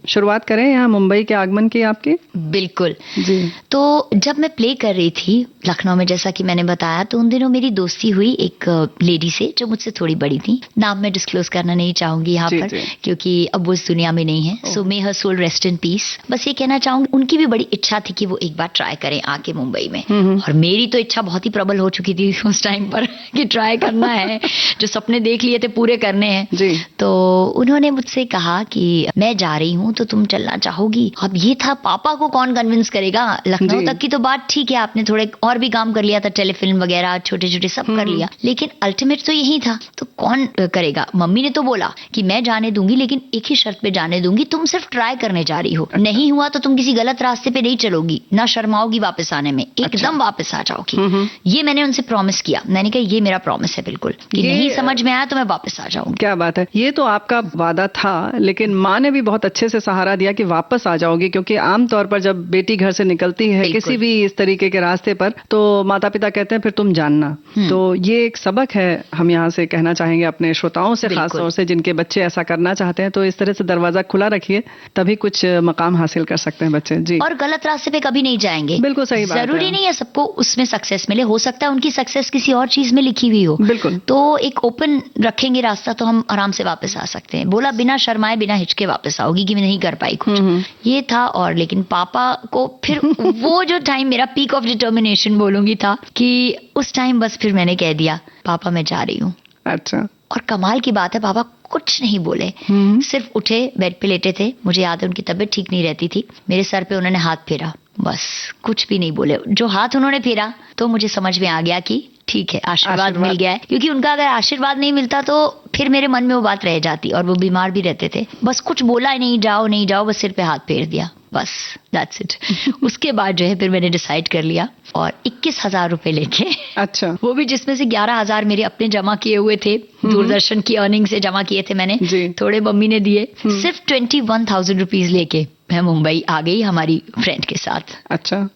Speaker 3: शुरुआत करें यहाँ मुंबई के आगमन की आपके।
Speaker 4: बिल्कुल
Speaker 3: जी।
Speaker 4: तो जब मैं प्ले कर रही थी लखनऊ में जैसा कि मैंने बताया, तो उन दिनों मेरी दोस्ती हुई एक लेडी से जो मुझसे थोड़ी बड़ी थी। नाम मैं डिस्क्लोज करना नहीं चाहूंगी यहाँ
Speaker 3: जी,
Speaker 4: पर,
Speaker 3: जी।
Speaker 4: क्योंकि अब वो इस दुनिया में नहीं है। सो मे हर सोल रेस्ट इन पीस। बस ये कहना चाहूंगी, उनकी भी बड़ी इच्छा थी कि वो एक बार ट्राई करें आके मुंबई में, और मेरी तो इच्छा बहुत ही प्रबल हो चुकी थी उस टाइम पर कि ट्राई करना है, जो सपने देख लिए थे पूरे करने हैं।
Speaker 3: जी।
Speaker 4: तो उन्होंने मुझसे कहा कि मैं जा रही हूँ तो तुम चलना चाहोगी। अब ये था, पापा को कौन कन्विंस करेगा। लखनऊ
Speaker 3: जी।
Speaker 4: तक की तो बात ठीक है, आपने थोड़े और भी काम कर लिया था, टेलीफिल्म वगैरह छोटे छोटे सब कर लिया, लेकिन अल्टीमेट तो यही था, तो कौन करेगा। मम्मी ने तो बोला कि मैं जाने दूंगी, लेकिन एक ही शर्त पे जाने दूंगी, तुम सिर्फ ट्राई करने जा रही हो, नहीं हुआ तो तुम किसी गलत रास्ते पे नहीं चलोगी, ना शर्माओगी वापस आने में, एकदम वापस आ जाओगी। ये मैंने उनसे प्रॉमिस किया। मैंने कहा ये मेरा प्रॉमिस है बिल्कुल, कि
Speaker 3: ये-
Speaker 4: नहीं समझ में आया तो मैं वापस आ जाऊंगी।
Speaker 3: क्या बात है, ये तो आपका वादा था, लेकिन माँ ने भी बहुत अच्छे से सहारा दिया कि वापस आ जाओगी, क्योंकि आमतौर पर जब बेटी घर से निकलती है
Speaker 4: बिल्कुल।
Speaker 3: किसी भी इस तरीके के रास्ते पर, तो माता पिता कहते हैं फिर तुम जानना। तो ये एक सबक है, हम यहाँ से कहना चाहेंगे अपने श्रोताओं से, खास
Speaker 4: बिल्कुल।
Speaker 3: तौर से जिनके बच्चे ऐसा करना चाहते हैं, तो इस तरह से दरवाजा खुला रखिए, तभी कुछ मकाम हासिल कर सकते हैं बच्चे। जी,
Speaker 4: और गलत रास्ते पे कभी नहीं जाएंगे।
Speaker 3: बिल्कुल सही बात है।
Speaker 4: जरूरी नहीं है सबको उसमें सक्सेस मिले, हो सकता है उनकी सक्सेस किसी और चीज में लिखी हुई हो।
Speaker 3: बिल्कुल।
Speaker 4: तो एक ओपन रखेंगे रास्ता, तो हम आराम से वापस आ सकते हैं। बोला बिना शर्माए बिना हिचके वापस आओगी, कि मैं नहीं कर पाई कुछ, ये था। और लेकिन पापा को फिर वो जो टाइम मेरा पीक ऑफ डिटर्मिनेशन बोलूंगी था, कि उस टाइम बस फिर मैंने कह दिया पापा मैं जा रही हूँ।
Speaker 3: अच्छा।
Speaker 4: और कमाल की बात है, पापा कुछ नहीं बोले, सिर्फ उठे, बेड पे लेटे थे, मुझे याद है उनकी तबीयत ठीक नहीं रहती थी, मेरे सर पे उन्होंने हाथ फेरा, बस कुछ भी नहीं बोले। जो हाथ उन्होंने फेरा तो मुझे समझ में आ गया कि ठीक है, आशीर्वाद मिल गया है। क्योंकि उनका अगर आशीर्वाद नहीं मिलता तो फिर मेरे मन में वो बात रह जाती, और वो बीमार भी रहते थे। बस कुछ बोला ही नहीं, जाओ नहीं जाओ, बस सिर पे हाथ फेर दिया, बस दैट्स इट। उसके बाद जो है फिर मैंने डिसाइड कर लिया, और 21,000 रुपए लेके,
Speaker 3: अच्छा।
Speaker 4: वो भी जिसमें से 11,000 मेरे अपने जमा किए हुए थे, दूरदर्शन की अर्निंग से जमा किए थे मैंने,
Speaker 3: जी।
Speaker 4: थोड़े मम्मी ने दिए, सिर्फ 21,000 रुपीज लेके मैं मुंबई आ गई हमारी फ्रेंड के साथ।
Speaker 3: अच्छा।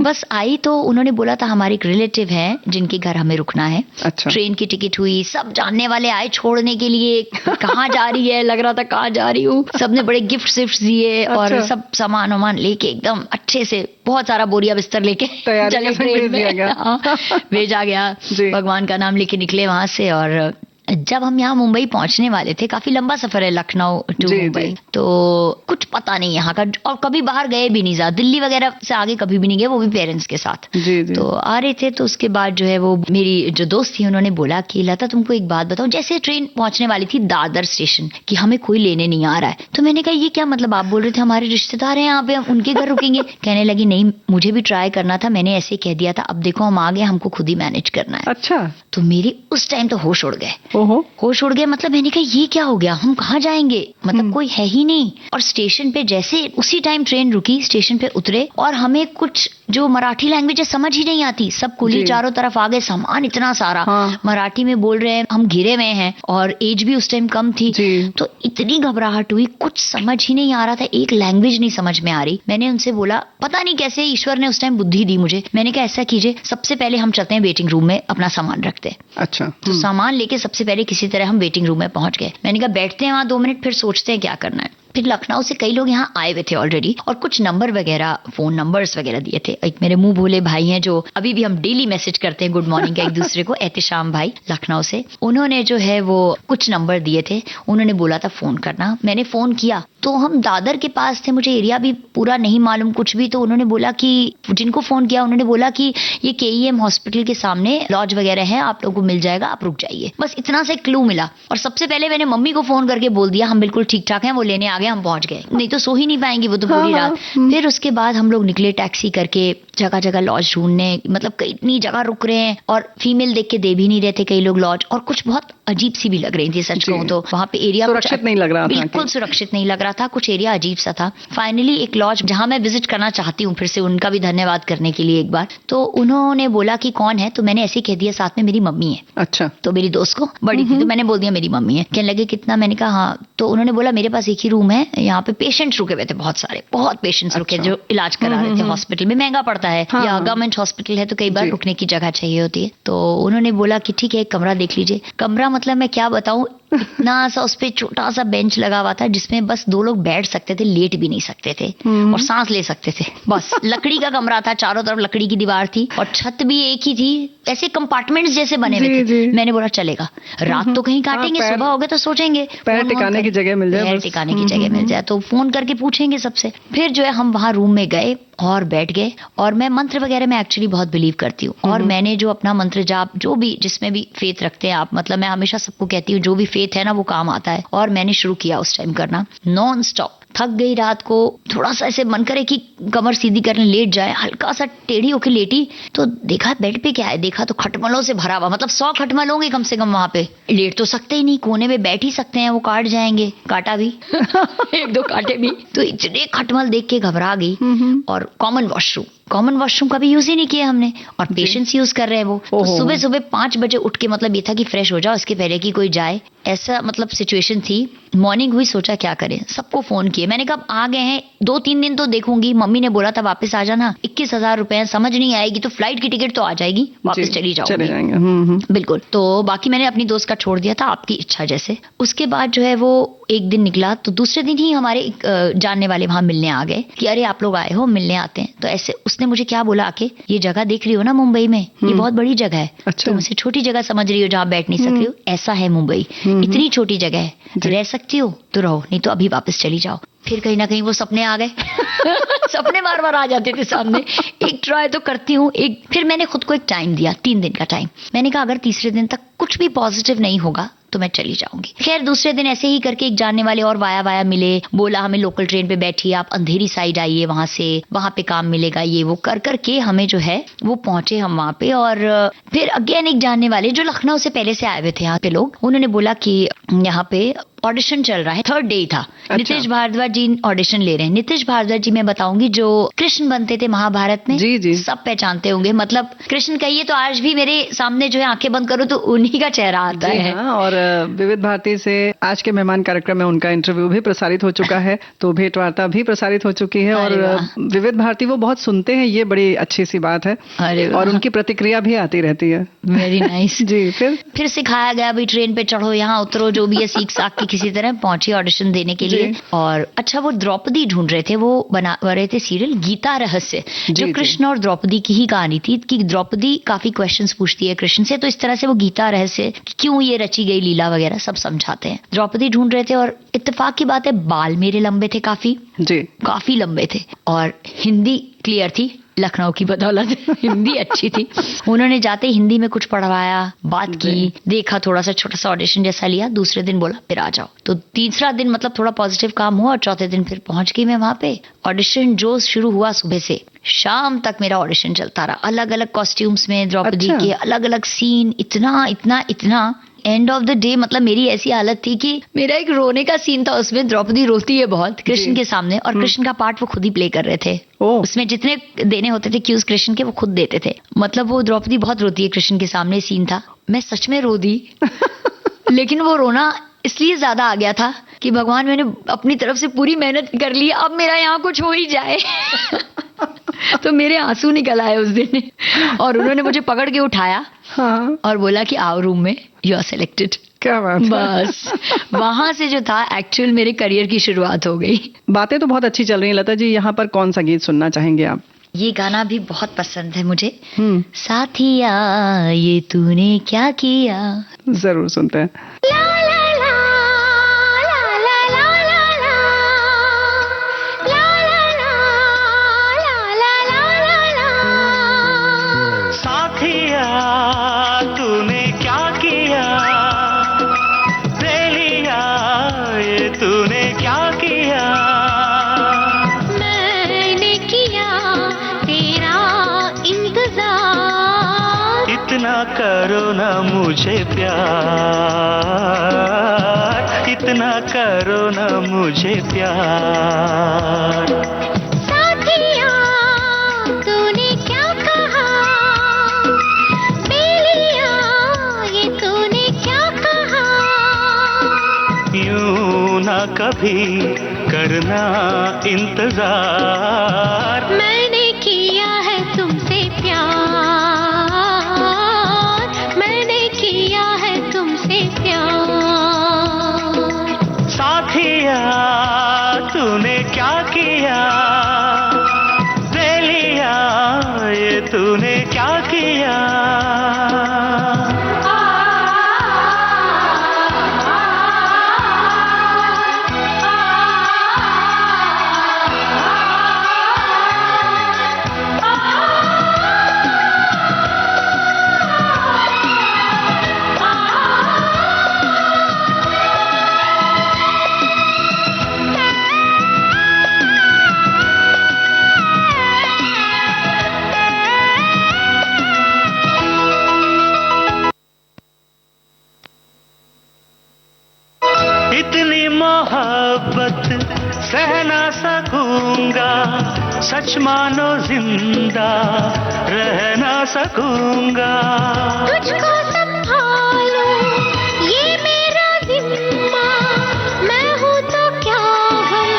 Speaker 4: बस आई तो उन्होंने बोला था हमारे एक रिलेटिव है जिनके घर हमें रुकना है।
Speaker 3: अच्छा।
Speaker 4: ट्रेन की टिकट हुई, सब जानने वाले आए छोड़ने के लिए, कहाँ जा रही है, लग रहा था कहाँ जा रही हूँ। सबने बड़े गिफ्ट दिए, और
Speaker 3: अच्छा।
Speaker 4: सब सामान वामान लेके एकदम अच्छे से, बहुत सारा बोरिया बिस्तर लेके
Speaker 3: तैयारी
Speaker 4: चले
Speaker 3: के संग
Speaker 4: ट्रेन
Speaker 3: भेज दिया
Speaker 4: में।
Speaker 3: गया।
Speaker 4: हाँ, भेजा गया,
Speaker 3: जी।
Speaker 4: भगवान का नाम लेके निकले वहां से। और जब हम यहाँ मुंबई पहुंचने वाले थे, काफी लंबा सफर है लखनऊ टू
Speaker 3: जी,
Speaker 4: मुंबई,
Speaker 3: जी।
Speaker 4: तो कुछ पता नहीं यहाँ का, और कभी बाहर गए भी नहीं, ज्यादा दिल्ली वगैरह से आगे कभी भी नहीं गए, वो भी पेरेंट्स के साथ।
Speaker 3: जी, जी।
Speaker 4: तो आ रहे थे, तो उसके बाद जो है वो मेरी जो दोस्त थी, उन्होंने बोला कि लता तुमको एक बात बताओ, जैसे ट्रेन पहुंचने वाली थी दादर स्टेशन, कि हमें कोई लेने नहीं आ रहा है। तो मैंने कहा ये क्या मतलब, आप बोल रहे थे हमारे रिश्तेदार हैं यहाँ पे, हम उनके घर रुकेंगे। कहने लगी नहीं, मुझे भी ट्राई करना था, मैंने ऐसे कह दिया था, अब देखो हम आ गए, हमको खुद ही मैनेज करना है।
Speaker 3: अच्छा।
Speaker 4: तो मेरी उस टाइम तो होश उड़ गए,
Speaker 3: ओहो।
Speaker 4: होश उड़ गया। मतलब मैंने कहा ये क्या हो गया, हम कहाँ जाएंगे, मतलब कोई है ही नहीं। और स्टेशन पे जैसे उसी टाइम ट्रेन रुकी, स्टेशन पे उतरे, और हमें कुछ जो मराठी लैंग्वेज समझ ही नहीं आती, सब कुली
Speaker 3: जी।
Speaker 4: चारों तरफ आ गए, सामान इतना सारा,
Speaker 3: हाँ।
Speaker 4: मराठी में बोल रहे हैं, हम घिरे हुए हैं, और एज भी उस टाइम कम थी।
Speaker 3: जी।
Speaker 4: तो इतनी घबराहट हुई, कुछ समझ ही नहीं आ रहा था, एक लैंग्वेज नहीं समझ में आ रही। मैंने उनसे बोला, पता नहीं कैसे ईश्वर ने उस टाइम बुद्धि दी मुझे, मैंने कहा ऐसा कीजिए, सबसे पहले हम चलते हैं वेटिंग रूम में, अपना सामान रखते हैं।
Speaker 3: अच्छा।
Speaker 4: तो सामान लेके सबसे पहले किसी तरह हम वेटिंग रूम में पहुंच गए। मैंने कहा बैठते हैं वहां 2 मिनट, फिर सोचते हैं क्या करना है। फिर लखनऊ से कई लोग यहाँ आए हुए थे ऑलरेडी, और कुछ नंबर वगैरह, फोन नंबर्स वगैरह दिए थे। एक मेरे मुंह भोले भाई हैं जो अभी भी हम डेली मैसेज करते हैं गुड मॉर्निंग का एक दूसरे को, एहतिशाम भाई लखनऊ से, उन्होंने जो है वो कुछ नंबर दिए थे, उन्होंने बोला था फोन करना। मैंने फोन किया तो हम दादर के पास थे, मुझे एरिया भी पूरा नहीं मालूम कुछ भी। तो उन्होंने बोला कि, जिनको फोन किया उन्होंने बोला कि ये KEM हॉस्पिटल के सामने लॉज वगैरह है, आप लोगों को मिल जाएगा, आप रुक जाइए। बस इतना सा क्लू मिला। और सबसे पहले मैंने मम्मी को फोन करके बोल दिया हम बिल्कुल ठीक ठाक हैं, वो लेने आ गए, हम पहुंच गए, नहीं तो सो ही नहीं पाएंगे वो तो पूरी रात। फिर उसके बाद हम लोग निकले टैक्सी करके, जगह जगह लॉज ढूंढने, मतलब इतनी जगह रुक रहे हैं, और फीमेल देख के दे भी नहीं रहे थे कई लोग लॉज, और कुछ बहुत अजीब सी भी लग रही थी सच कहूं तो। वहां पे एरिया
Speaker 3: सुरक्षित नहीं लग रहा था,
Speaker 4: बिल्कुल सुरक्षित नहीं लग रहा था, कुछ एरिया अजीब सा था। फाइनली एक लॉज जहां मैं विजिट करना चाहती हूँ, फिर से उनका भी धन्यवाद करने के लिए एक बार, तो उन्होंने बोला कि कौन है, तो मैंने ऐसे कह दिया साथ में मेरी मम्मी है।
Speaker 3: अच्छा।
Speaker 4: तो मेरी दोस्त को बड़ी थी, तो मैंने बोल दिया मेरी मम्मी है। कहने लगे कितना, मैंने कहा हाँ। तो उन्होंने बोला मेरे पास एक ही रूम है, यहाँ पे पेशेंट्स रुके हुए थे, बहुत सारे, बहुत पेशेंट्स रुके जो इलाज करा रहे थे हॉस्पिटल में, महंगा पड़ता है,
Speaker 3: हाँ,
Speaker 4: या गवर्नमेंट हॉस्पिटल है तो कई बार
Speaker 3: जी।
Speaker 4: रुकने की जगह चाहिए होती है। तो उन्होंने बोला कि ठीक है एक कमरा देख लीजिए। कमरा मतलब मैं क्या बताऊं, इतना सा उस पे छोटा सा बेंच लगा हुआ था जिसमें बस 2 लोग बैठ सकते थे, लेट भी नहीं सकते थे और सांस ले सकते थे। बस लकड़ी का कमरा था, चारों तरफ लकड़ी की दीवार थी और छत भी एक ही थी, ऐसे कंपार्टमेंट्स जैसे बने हुए थे। मैंने बोला चलेगा, रात तो कहीं काटेंगे, सुबह हो गए तो सोचेंगे
Speaker 3: पैर टिकाने की जगह मिल जाए,
Speaker 4: पैर टिकाने की जगह मिल जाए तो फोन करके पूछेंगे सबसे। फिर जो है हम वहां रूम में गए और बैठ गए। और मैं मंत्र वगैरह में एक्चुअली बहुत बिलीव करती हूँ और मैंने जो अपना मंत्र जाप, जो भी जिसमें भी फेथ रखते हैं आप, मतलब मैं हमेशा सबको कहती हूँ जो भी फेथ है ना वो काम आता है। और मैंने शुरू किया उस टाइम करना नॉन स्टॉप। थक गई रात को, थोड़ा सा ऐसे मन करे कि कमर सीधी करने लेट जाए, हल्का सा टेढ़ी होके लेटी तो देखा बेड पे क्या है, देखा तो खटमलों से भरा हुआ, मतलब 100 खटमल होंगे कम से कम वहां पे। लेट तो सकते ही नहीं, कोने में बैठ ही सकते हैं, वो काट जाएंगे, काटा भी 1-2 काटे भी। तो इतने खटमल देख के घबरा गई। और कॉमन वॉशरूम का भी यूज ही नहीं किया हमने और पेशेंट्स यूज कर रहे हैं वो। तो सुबह सुबह 5 बजे उठ के, मतलब ये था कि फ्रेश हो जाओ इसके पहले कि कोई जाए, ऐसा मतलब सिचुएशन थी। मॉर्निंग हुई, सोचा क्या करें, सबको फोन किए। मैंने कहा आ गए हैं, 2-3 दिन तो देखूंगी। मम्मी ने बोला था वापस आ जाना, 21,000 रुपए समझ नहीं आएगी तो फ्लाइट की टिकट तो आ जाएगी, वापस चली जाओगी। बिल्कुल। तो बाकी मैंने अपनी दोस्त का छोड़ दिया था, आपकी इच्छा जैसे। उसके बाद जो है वो एक दिन निकला तो दूसरे दिन ही हमारे जानने वाले वहां मिलने आ गए कि अरे आप लोग आए हो, मिलने आते हैं। तो ऐसे उसने मुझे क्या बोला आके, ये जगह देख रही हो ना मुंबई में, ये बहुत बड़ी जगह है।
Speaker 3: अच्छा।
Speaker 4: तुम उसे छोटी जगह समझ रही हो जहाँ बैठ नहीं सकती हो, ऐसा है मुंबई, इतनी छोटी जगह है, रह सकती हो तो रहो, नहीं तो अभी वापस चली जाओ। फिर कहीं ना कहीं वो सपने आ गए सपने बार बार आ जाते थे सामने। एक ट्राई तो करती हूँ, फिर मैंने खुद को एक टाइम दिया, 3 दिन का टाइम। मैंने कहा अगर तीसरे दिन तक कुछ भी पॉजिटिव नहीं होगा तो मैं चली जाऊंगी। खैर दूसरे दिन ऐसे ही करके एक जानने वाले और वाया मिले, बोला हमें लोकल ट्रेन पे बैठिए, आप अंधेरी साइड आइए, वहां पे काम मिलेगा, ये वो कर करके हमें जो है वो पहुंचे हम वहां पे। और फिर अगेन एक जानने वाले जो लखनऊ से पहले से आए हुए थे यहाँ पे लोग, उन्होंने बोला कि यहाँ पे ऑडिशन चल रहा है, 3rd डे था। अच्छा। नितेश भारद्वाज जी ऑडिशन ले रहे हैं। नितेश भारद्वाज जी मैं बताऊंगी जो कृष्ण बनते थे महाभारत में, जी। सब पहचानते होंगे, मतलब कृष्ण कहिए तो आज भी मेरे सामने जो है आंखें बंद करो तो उन्हीं का चेहरा आता है।
Speaker 3: हाँ, और विविध भारती से आज के मेहमान कार्यक्रम में उनका इंटरव्यू भी प्रसारित हो चुका है, तो भेंट वार्ता भी प्रसारित हो चुकी है। और विविध भारती वो बहुत सुनते हैं, ये बड़ी अच्छी सी बात है। और उनकी प्रतिक्रिया भी आती रहती है।
Speaker 4: Very nice.
Speaker 3: जी। फिर
Speaker 4: सिखाया गया भाई ट्रेन पे चढ़ो, यहाँ उतरो, जो भी है सीख साख के किसी तरह पहुंची ऑडिशन देने के लिए। और अच्छा वो द्रौपदी ढूंढ रहे थे, वो बना रहे थे सीरियल गीता रहस्य, जो कृष्ण और द्रौपदी की ही कहानी थी कि द्रौपदी काफी क्वेश्चंस पूछती है कृष्ण से, तो इस तरह से वो गीता रहस्य क्यों ये रची गई लीला वगैरह सब समझाते हैं। द्रौपदी ढूंढ रहे थे और इत्तेफाक की बात है बाल मेरे लंबे थे, काफी लंबे थे और हिंदी क्लियर थी लखनऊ की बदौलत हिंदी अच्छी थी। उन्होंने जाते ही हिंदी में कुछ पढ़वाया, बात की, देखा, थोड़ा सा छोटा सा ऑडिशन जैसा लिया। दूसरे दिन बोला फिर आ जाओ। तो तीसरा दिन मतलब थोड़ा पॉजिटिव काम हुआ और चौथे दिन फिर पहुंच गई मैं वहां पे। ऑडिशन जो शुरू हुआ सुबह से शाम तक मेरा ऑडिशन चलता रहा, अलग अलग कॉस्ट्यूम्स में द्रौपदी के अलग अलग सीन, इतना एंड ऑफ द डे मतलब मेरी ऐसी हालत थी कि मेरा एक रोने का सीन था उसमें। द्रौपदी रोती है बहुत कृष्ण के सामने और कृष्ण का पार्ट वो खुद ही प्ले कर रहे थे। उसमें जितने देने होते थे क्यूज कृष्ण के वो खुद देते थे, मतलब वो द्रौपदी बहुत रोती है कृष्ण के सामने सीन था। मैं सच में रो दी लेकिन वो रोना इसलिए ज्यादा आ गया था कि भगवान मैंने अपनी तरफ से पूरी मेहनत कर ली, अब मेरा यहाँ कुछ हो ही जाए तो मेरे आंसू निकल आए उस दिन। और उन्होंने मुझे पकड़ के उठाया और बोला कि आओ रूम में, यू आर सिलेक्टेड।
Speaker 3: क्या बात।
Speaker 4: बस वहां से जो था एक्चुअल मेरे करियर की शुरुआत हो गई।
Speaker 3: बातें तो बहुत अच्छी चल रही है लता जी, यहाँ पर कौन सा गीत सुनना चाहेंगे आप?
Speaker 4: ये गाना भी बहुत पसंद है मुझे, साथिया ये तूने क्या किया।
Speaker 3: जरूर सुनते हैं।
Speaker 5: करो ना मुझे प्यार, इतना करो ना मुझे प्यार।
Speaker 2: साथिया तूने क्या कहा, बेलिया ये तूने क्या कहा।
Speaker 5: यूं ना कभी करना इंतजार,
Speaker 2: मैंने किया है तुमसे प्यार, मैंने किया है तुमसे प्यार।
Speaker 5: मोहब्बत सह ना सकूंगा, सच मानो जिंदा रह ना सकूंगा।
Speaker 2: तुझको संभालो ये मेरा जिम्मा, मैं हूँ तो क्या गम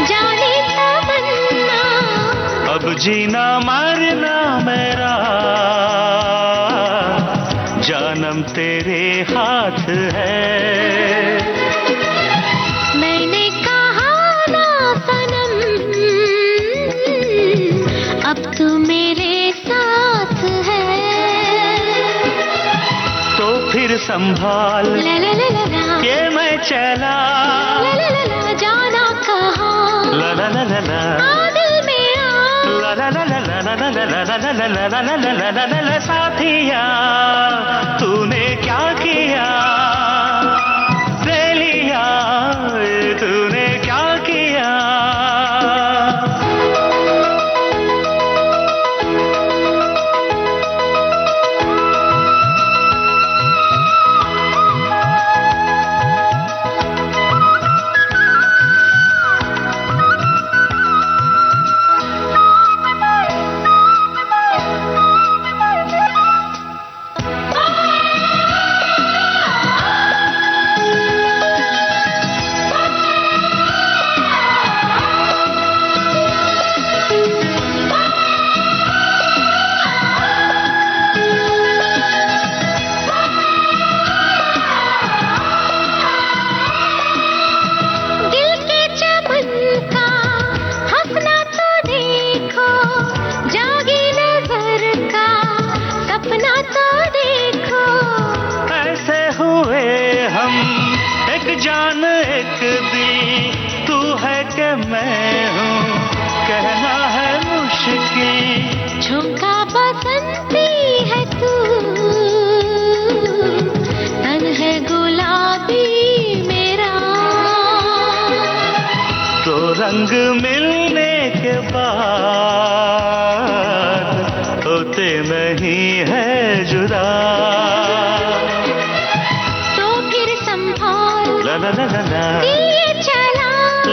Speaker 2: जाने तमन्ना।
Speaker 5: अब जीना मरना मेरा जानम तेरे हाथ है।
Speaker 2: मैंने कहा ना सनम, अब तू मेरे साथ है।
Speaker 5: तो फिर संभाल
Speaker 2: ला ला ला ला ला,
Speaker 5: के मैं चला,
Speaker 2: ला ला ला ला, जाना कहाँ,
Speaker 5: ला ला ला ला ला,
Speaker 2: आ दिल में आ,
Speaker 5: ला ला ला ला ला ला ला ला ला ला ला ला ला ला ला ला ला। साथिया तूने क्या किया, दे लिया तूने क्या किया।
Speaker 2: दिल के चमन का हंसना तो देखो, जागी नजर का सपना तो देखो।
Speaker 5: ऐसे हुए हम एक जान एक दिल, तू है कि मैं हूँ कहना है मुश्किल।
Speaker 2: झुमका बसंती है तू, तन है गुलाबी मेरा।
Speaker 5: तो रंग मिलने के बाद होते नहीं है जुदा।
Speaker 2: तो फिर संभाल
Speaker 5: ला ला ला ला ला,
Speaker 2: दिए चला,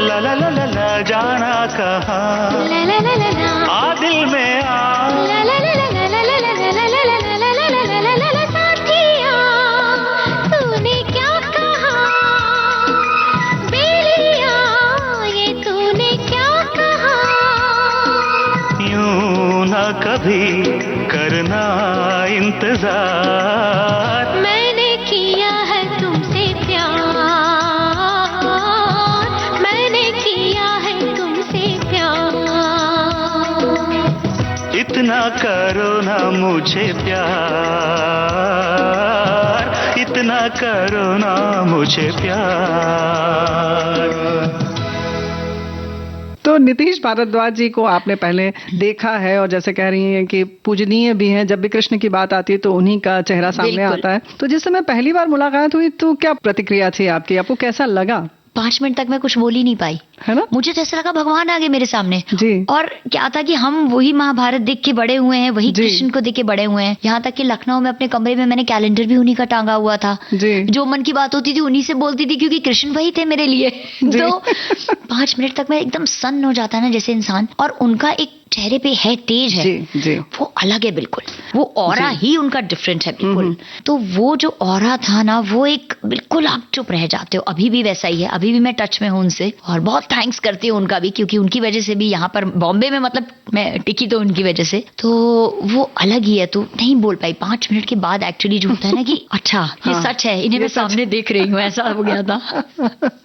Speaker 5: ला ला ला ला ला, जाना कहाँ,
Speaker 2: ला ला ला ला ला,
Speaker 5: आ दिल में आ,
Speaker 2: ला ला ला ला ला ला ला ला ला ला ला ला ला ला ला ला ला ला। साथिया तूने क्या कहा, बेलिया ये तूने क्या कहा।
Speaker 5: यूं ना कभी करना इंतजार,
Speaker 2: मैंने किया है तुमसे प्यार, मैंने किया है तुमसे प्यार।
Speaker 5: इतना करो ना मुझे प्यार, इतना करो ना मुझे प्यार।
Speaker 3: तो नीतीश भारद्वाज जी को आपने पहले देखा है और जैसे कह रही हैं कि पूजनीय भी हैं, जब भी कृष्ण की बात आती है तो उन्हीं का चेहरा सामने
Speaker 4: बिल्कुल।
Speaker 3: आता है। तो जिस समय पहली बार मुलाकात हुई तो क्या प्रतिक्रिया थी आपकी, आपको कैसा लगा?
Speaker 4: 5 मिनट तक मैं कुछ बोल ही नहीं पाई।
Speaker 3: है ना?
Speaker 4: मुझे तो ऐसा लगा भगवान आ गए मेरे सामने।
Speaker 3: जी।
Speaker 4: और क्या था कि हम वही महाभारत देख के बड़े हुए हैं, वही
Speaker 3: जी।
Speaker 4: कृष्ण को देख के बड़े हुए हैं। यहाँ तक कि लखनऊ में अपने कमरे में मैंने कैलेंडर भी उन्हीं का टांगा हुआ था।
Speaker 3: जी।
Speaker 4: जो मन की बात होती थी उन्हीं से बोलती थी, क्योंकि कृष्ण वही थे मेरे लिए।
Speaker 3: जी।
Speaker 4: तो 5 मिनट तक मैं एकदम सन्न हो जाता है ना जैसे इंसान, और उनका एक चेहरे पे है, तेज है,
Speaker 3: जी, जी।
Speaker 4: वो अलग है बिल्कुल, वो ऑरा
Speaker 3: जी।
Speaker 4: ही उनका डिफरेंट है बिल्कुल। तो वो जो ऑरा था ना, वो एक बिल्कुल आप चुप रह जाते हो। अभी भी वैसा ही है, अभी भी मैं टच में हूँ उनसे, और बहुत थैंक्स करती हूँ उनका भी, क्योंकि उनकी वजह से भी यहाँ पर बॉम्बे में मतलब मैं टिकी तो उनकी वजह से। तो वो अलग ही है, तो नहीं बोल पाई 5 मिनट के बाद। एक्चुअली जो होता है ना कि अच्छा ये
Speaker 3: हाँ,
Speaker 4: सच है, इन्हें
Speaker 3: ये
Speaker 4: मैं सामने देख रही हूँ, ऐसा हो गया था।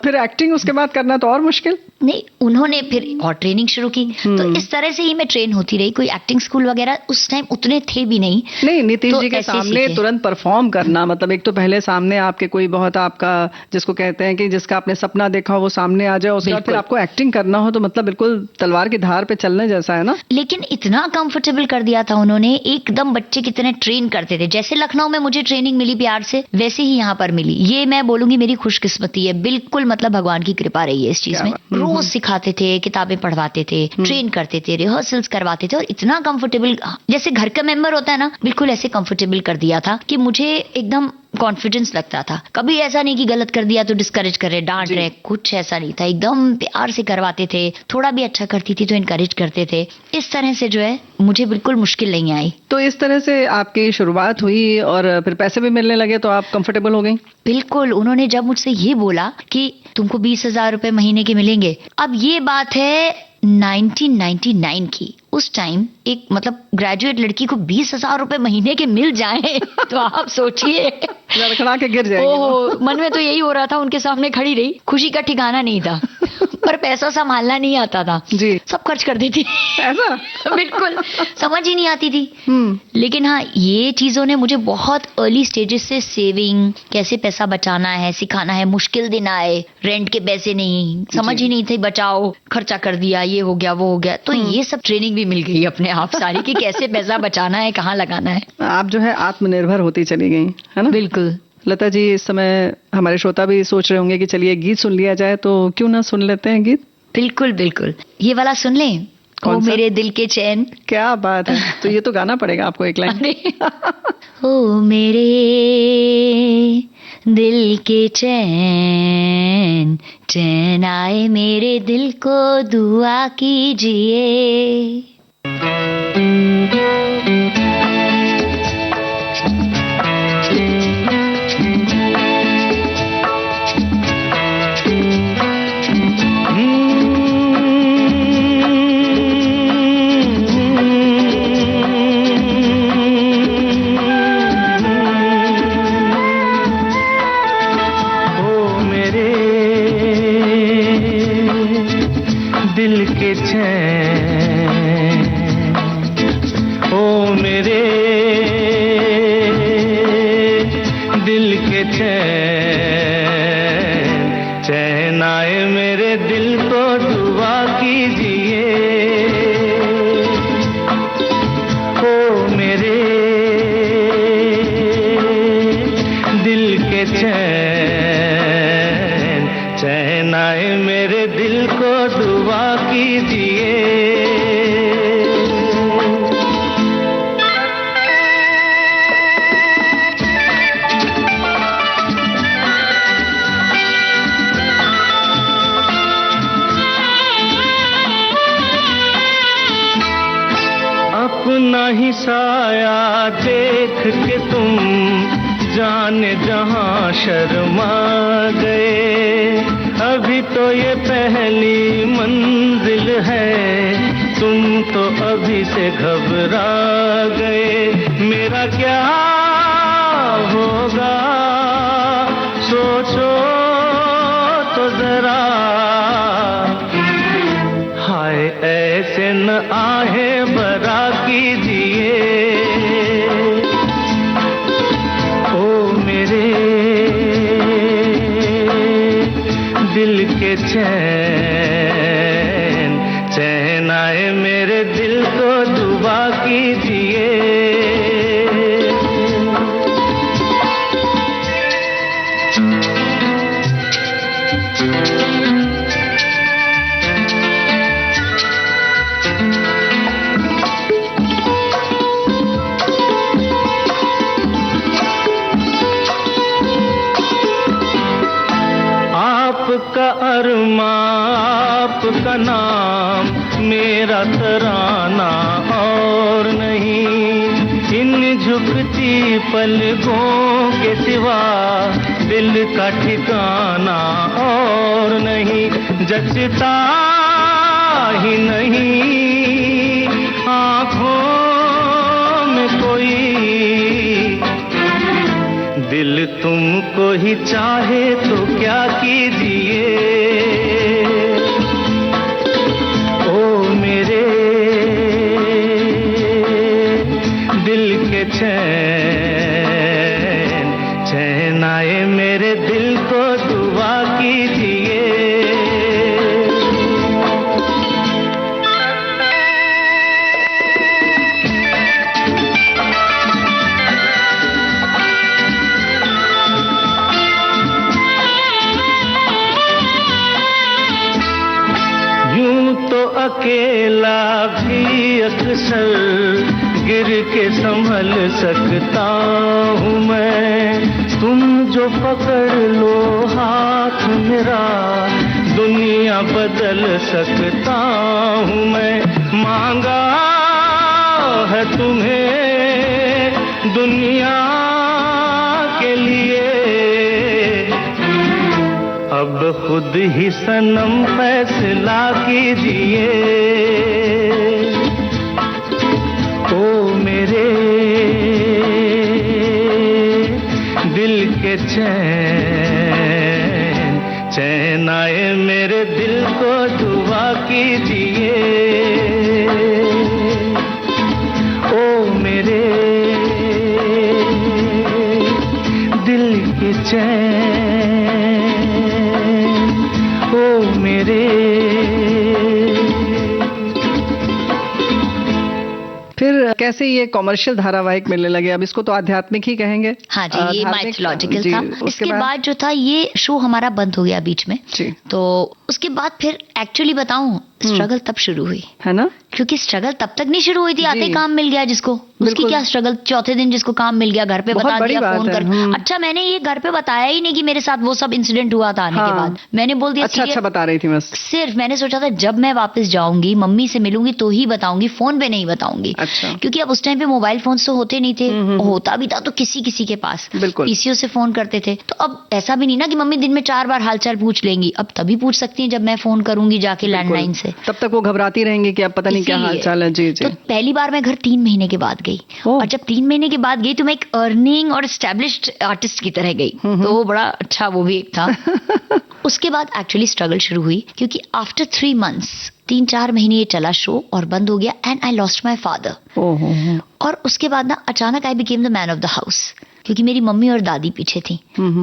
Speaker 3: फिर एक्टिंग उसके बाद करना तो और मुश्किल।
Speaker 4: नहीं, उन्होंने फिर और ट्रेनिंग शुरू की, तो इस तरह से ही मैं ट्रेन होती रही। कोई एक्टिंग स्कूल वगैरह उस टाइम उतने थे भी नहीं।
Speaker 3: नहीं, नीतीश
Speaker 4: तो
Speaker 3: जी के
Speaker 4: ऐसे
Speaker 3: सामने
Speaker 4: सीखे।
Speaker 3: तुरंत परफॉर्म करना, मतलब एक तो पहले सामने आपके कोई बहुत आपका जिसको कहते हैं कि जिसका आपने सपना देखा हो वो सामने आ जाए, उसके बाद फिर
Speaker 4: बिल्कुल।
Speaker 3: आपको एक्टिंग करना हो, तो मतलब बिल्कुल तलवार की धार पे चलने जैसा है ना।
Speaker 4: लेकिन इतना कंफर्टेबल कर दिया था उन्होंने, एकदम बच्चे की तरह ट्रेन करते थे। जैसे लखनऊ में मुझे ट्रेनिंग मिली प्यार से, वैसे ही यहाँ पर मिली। ये मैं बोलूंगी मेरी खुशकिस्मती है, बिल्कुल मतलब भगवान की कृपा रही है इस चीज
Speaker 3: क्या
Speaker 4: में।
Speaker 3: बात।
Speaker 4: रोज सिखाते थे, किताबें पढ़वाते थे, ट्रेन करते थे, रिहर्सल्स करवाते थे, और इतना कंफर्टेबल, जैसे घर का मेंबर होता है ना, बिल्कुल ऐसे कंफर्टेबल कर दिया था कि मुझे एकदम कॉन्फिडेंस लगता था। कभी ऐसा नहीं कि गलत कर दिया तो डिस्करेज कर रहे, डांट रहे, कुछ ऐसा नहीं था। एकदम प्यार से करवाते थे, थोड़ा भी अच्छा करती थी तो इनकरेज करते थे। इस तरह से जो है मुझे बिल्कुल मुश्किल नहीं आई।
Speaker 3: तो इस तरह से आपकी शुरुआत हुई और फिर पैसे भी मिलने लगे तो आप कंफर्टेबल हो गई?
Speaker 4: बिल्कुल। उन्होंने जब मुझसे ये बोला कि तुमको 20,000 रुपए महीने के मिलेंगे, अब ये बात है 1999 की। उस टाइम एक मतलब ग्रेजुएट लड़की को 20,000 रुपए महीने के मिल जाएं तो आप सोचिए,
Speaker 3: लड़खड़ा के गिर जाएंगे।
Speaker 4: ओह, मन में तो यही हो रहा था। उनके सामने खड़ी रही, खुशी का ठिकाना नहीं था पर पैसा संभालना नहीं आता था
Speaker 3: जी।
Speaker 4: सब खर्च कर देती
Speaker 3: ऐसा?
Speaker 4: बिल्कुल, समझ ही नहीं आती थी।
Speaker 3: हम्म।
Speaker 4: लेकिन हाँ, ये चीजों ने मुझे बहुत अर्ली स्टेजेस से सेविंग, कैसे पैसा बचाना है सिखाना है। मुश्किल दिन आए, रेंट के पैसे नहीं, समझ ही नहीं थे, बचाओ, खर्चा कर दिया, ये हो गया वो हो गया। तो ये सब ट्रेनिंग भी मिल गई अपने आप सारी कि कैसे पैसा बचाना है, कहाँ लगाना है।
Speaker 3: आप जो है आत्मनिर्भर होती चली गई, है ना?
Speaker 4: बिल्कुल।
Speaker 3: लता जी, इस समय हमारे श्रोता भी सोच रहे होंगे कि चलिए गीत सुन लिया जाए, तो क्यों ना सुन लेते हैं गीत?
Speaker 4: बिल्कुल बिल्कुल, ये वाला सुन लें,
Speaker 3: कौन
Speaker 4: ओ
Speaker 3: सा?
Speaker 4: मेरे दिल के चैन।
Speaker 3: क्या बात है, तो ये तो गाना पड़ेगा आपको एक लाइन।
Speaker 4: ओ मेरे दिल के चैन, चैन आए मेरे दिल को दुआ कीजिए।
Speaker 5: दिल के चैन, ओ मेरे दिल के चैन, चैन आए मेरे दिल को दुआ कीजिए। ओ मेरे दिल के चैन, चैन आए मेरे दिल को दुआ कीजिए। अपना ही साया देख के तुम जाने जहां शर्मा गए। अभी तो ये पहली मंजिल है, तुम तो अभी से घबरा गए। मेरा क्या होगा सोचो तो जरा, हाय ऐसे न आहे बरा कीजिए। ओ मेरे दिल के चैन, चैन आए मेरे दिल को दुआ कीजिए। आपका अरमा, आपका नाम, मेरा तराना और नहीं। इन झुकती पलकों के सिवा दिल का ठिकाना और नहीं। जचता ही नहीं आँखों में कोई, दिल तुमको ही चाहे तो क्या कीजिए। ओ मेरे दिल के चैन, चैन आए मेरे दिल को दुआ कीजिए। अकेला भी अक्सर गिर के संभल सकता हूँ मैं। तुम जो पकड़ लो हाथ मेरा, दुनिया बदल सकता हूँ मैं। मांगा है तुम्हें दुनिया के लिए, अब खुद ही सनम फैसला कीजिए। ओ मेरे दिल के चैन, चैन आए मेरे दिल को दुआ कीजिए। ओ मेरे दिल के चैन, ओ मेरे।
Speaker 3: फिर कैसे ये कॉमर्शियल धारावाहिक मिलने लगे? अब इसको तो आध्यात्मिक ही कहेंगे।
Speaker 4: हाँ जी, ये
Speaker 3: धार्मिक,
Speaker 4: माइथोलॉजिकल
Speaker 3: जी,
Speaker 4: था।
Speaker 3: उसके
Speaker 4: इसके बाद जो था ये शो हमारा बंद हो गया बीच में।
Speaker 3: जी।
Speaker 4: तो उसके बाद फिर एक्चुअली बताऊं, स्ट्रगल तब शुरू हुई,
Speaker 3: है ना?
Speaker 4: क्योंकि स्ट्रगल तब तक नहीं शुरू हुई थी, आते
Speaker 3: जी।
Speaker 4: ही काम मिल गया जिसको, उसकी
Speaker 3: बिल्कुल।
Speaker 4: क्या स्ट्रगल। चौथे दिन जिसको काम मिल गया, घर पे
Speaker 3: बहुत
Speaker 4: बता
Speaker 3: बड़ी
Speaker 4: दिया
Speaker 3: बात
Speaker 4: फोन
Speaker 3: है।
Speaker 4: कर। अच्छा, मैंने ये घर पे बताया ही नहीं कि मेरे साथ वो सब इंसिडेंट हुआ था आने के
Speaker 3: हाँ।
Speaker 4: बाद। मैंने बोल दिया
Speaker 3: अच्छा अच्छा बता रही थी बस।
Speaker 4: सिर्फ मैंने सोचा था जब मैं वापस जाऊंगी मम्मी से मिलूंगी तो ही बताऊंगी, फोन पे नहीं बताऊंगी।
Speaker 3: अच्छा।
Speaker 4: क्योंकि अब उस टाइम पे मोबाइल फोन तो होते नहीं थे, होता भी था तो किसी किसी के पास,
Speaker 3: बिल्कुल।
Speaker 4: पीसीओ से फोन करते थे। तो अब ऐसा भी नहीं ना कि मम्मी दिन में 4 बार हालचाल पूछ लेंगी, अब तभी पूछ सकती हैं जब मैं फोन करूंगी जाके लैंडलाइन से।
Speaker 3: तब तक वो घबराती रहेंगी कि अब पता नहीं क्या
Speaker 4: इसीलिए।
Speaker 3: हाल चाल है। जी जी।
Speaker 4: तो पहली बार मैं घर 3 महीने के बाद गई, और जब 3 महीने के बाद गई तो मैं एक अर्निंग और एस्टेब्लिश्ड आर्टिस्ट की तरह गई, तो वो बड़ा अच्छा, वो भी एक था। उसके बाद एक्चुअली स्ट्रगल शुरू हुई, क्योंकि आफ्टर 3 मंथ्स 3-4 महीने ये चला शो और बंद हो गया, and I lost my father. और उसके बाद ना अचानक I became the man of the house, क्योंकि मेरी मम्मी और दादी पीछे थी।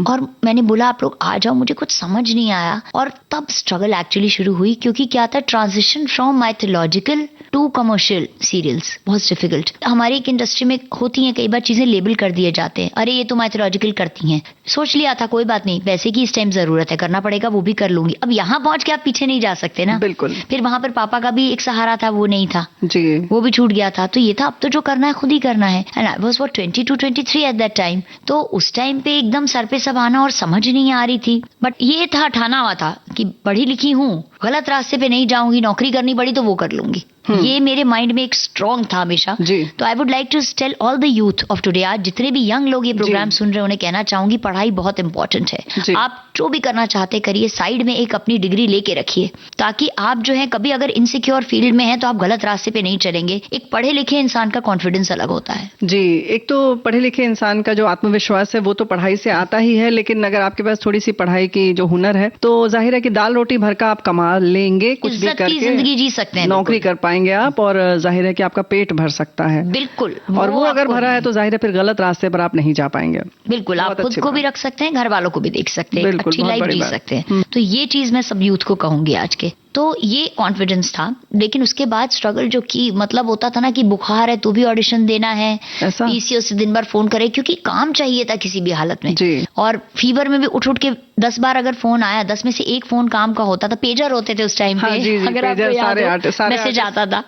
Speaker 4: और मैंने बोला आप लोग आ जाओ, मुझे कुछ समझ नहीं आया। और तब स्ट्रगल एक्चुअली शुरू हुई, क्योंकि क्या था, transition from mythological to commercial serials बहुत डिफिकल्ट। हमारी एक इंडस्ट्री में होती हैं कई बार चीजें लेबल कर दिए जाते हैं, अरे ये तो माइथोलॉजिकल करती हैं। सोच लिया था कोई बात नहीं, पैसे की इस टाइम जरूरत है, करना पड़ेगा, वो भी कर लूंगी। अब यहाँ पहुंच के आप पीछे नहीं जा सकते ना।
Speaker 3: बिल्कुल।
Speaker 4: फिर वहां पर पापा का भी एक सहारा था, वो नहीं था
Speaker 3: जी,
Speaker 4: वो भी छूट गया था। तो ये था अब तो जो करना है खुद ही करना है। And I was 22-23 at that time. तो उस टाइम पे एकदम सर पे सब आना और समझ नहीं आ रही थी, बट ये था, ठाना हुआ था कि पढ़ी लिखी हूँ, गलत रास्ते पे नहीं जाऊंगी, नौकरी करनी पड़ी तो वो कर लूंगी। ये मेरे माइंड में एक स्ट्रॉन्ग था हमेशा।
Speaker 3: जी।
Speaker 4: तो I would like to tell all the youth of today, आज जितने भी यंग लोग ये प्रोग्राम सुन रहे हैं उन्हें कहना चाहूंगी, पढ़ाई बहुत इंपॉर्टेंट है। आप जो भी करना चाहते करिए, साइड में एक अपनी डिग्री लेके रखिए, ताकि आप जो है कभी अगर इनसिक्योर फील्ड में हैं तो आप गलत रास्ते पे नहीं चलेंगे। एक पढ़े लिखे इंसान का कॉन्फिडेंस अलग होता है।
Speaker 3: जी। एक तो पढ़े लिखे इंसान का जो आत्मविश्वास है वो तो पढ़ाई से आता ही है, लेकिन अगर आपके पास थोड़ी सी पढ़ाई की जो हुनर है तो जाहिर है कि दाल रोटी भर का आप कमा लेंगे, कुछ भी
Speaker 4: इज्जत की जिंदगी जी सकते हैं,
Speaker 3: नौकरी कर पाएंगे आप, और जाहिर है कि आपका पेट भर सकता है।
Speaker 4: बिल्कुल।
Speaker 3: और वो अगर भरा है तो जाहिर है फिर गलत रास्ते पर आप नहीं जा पाएंगे।
Speaker 4: बिल्कुल, आप खुद को भी रख सकते हैं, घर वालों को भी देख सकते हैं, अच्छी लाइफ जी सकते हैं। तो ये चीज मैं सब यूथ को कहूंगी आज के। तो ये कॉन्फिडेंस था। लेकिन उसके बाद स्ट्रगल जो की, मतलब होता था ना कि बुखार है तो भी ऑडिशन देना है, पीसीओ से दिन भर फोन करे, क्योंकि काम चाहिए था किसी भी हालत में।
Speaker 3: जी।
Speaker 4: और फीवर में भी उठ उठ के 10 बार अगर फोन आया, 10 में से 1 फोन काम का होता था। पेजर होते थे उस टाइम पे।
Speaker 3: हाँ, जी,
Speaker 4: अगर आपको याद हो, मैसेज आता था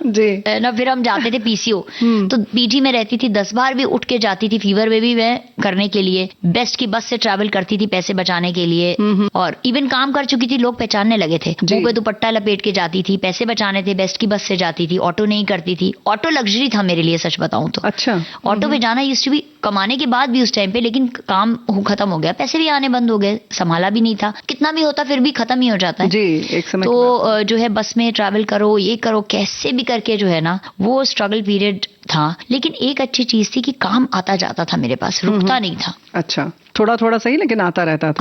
Speaker 4: ना, फिर हम जाते थे पीसीओ। तो पीजी में रहती थी, 10 बार भी उठ के जाती थी, फीवर में भी मैं करने के लिए बेस्ट की बस से ट्रैवल करती थी पैसे बचाने के लिए। और इवन काम कर चुकी थी, लोग पहचानने लगे थे, मुंह पे दुपट्टा लपेट के जाती थी, पैसे बचाने थे, बेस्ट की बस से जाती थी, ऑटो नहीं करती थी। ऑटो लग्जरी था मेरे लिए, सच बताऊं तो।
Speaker 3: अच्छा।
Speaker 4: ऑटो पे जाना यूज्ड टू बी, कमाने के बाद भी उस टाइम पे, लेकिन काम खत्म हो गया, पैसे भी आने बंद हो गए, संभाला भी नहीं था, कितना भी होता फिर भी खत्म ही हो जाता है।
Speaker 3: जी, एक समय
Speaker 4: तो जो है बस में ट्रैवल करो, ये करो, कैसे भी करके जो है ना, वो स्ट्रगल पीरियड था। लेकिन एक अच्छी चीज थी कि काम आता जाता था मेरे पास, रुकता नहीं था।
Speaker 3: अच्छा, थोड़ा थोड़ा सही लेकिन आता रहता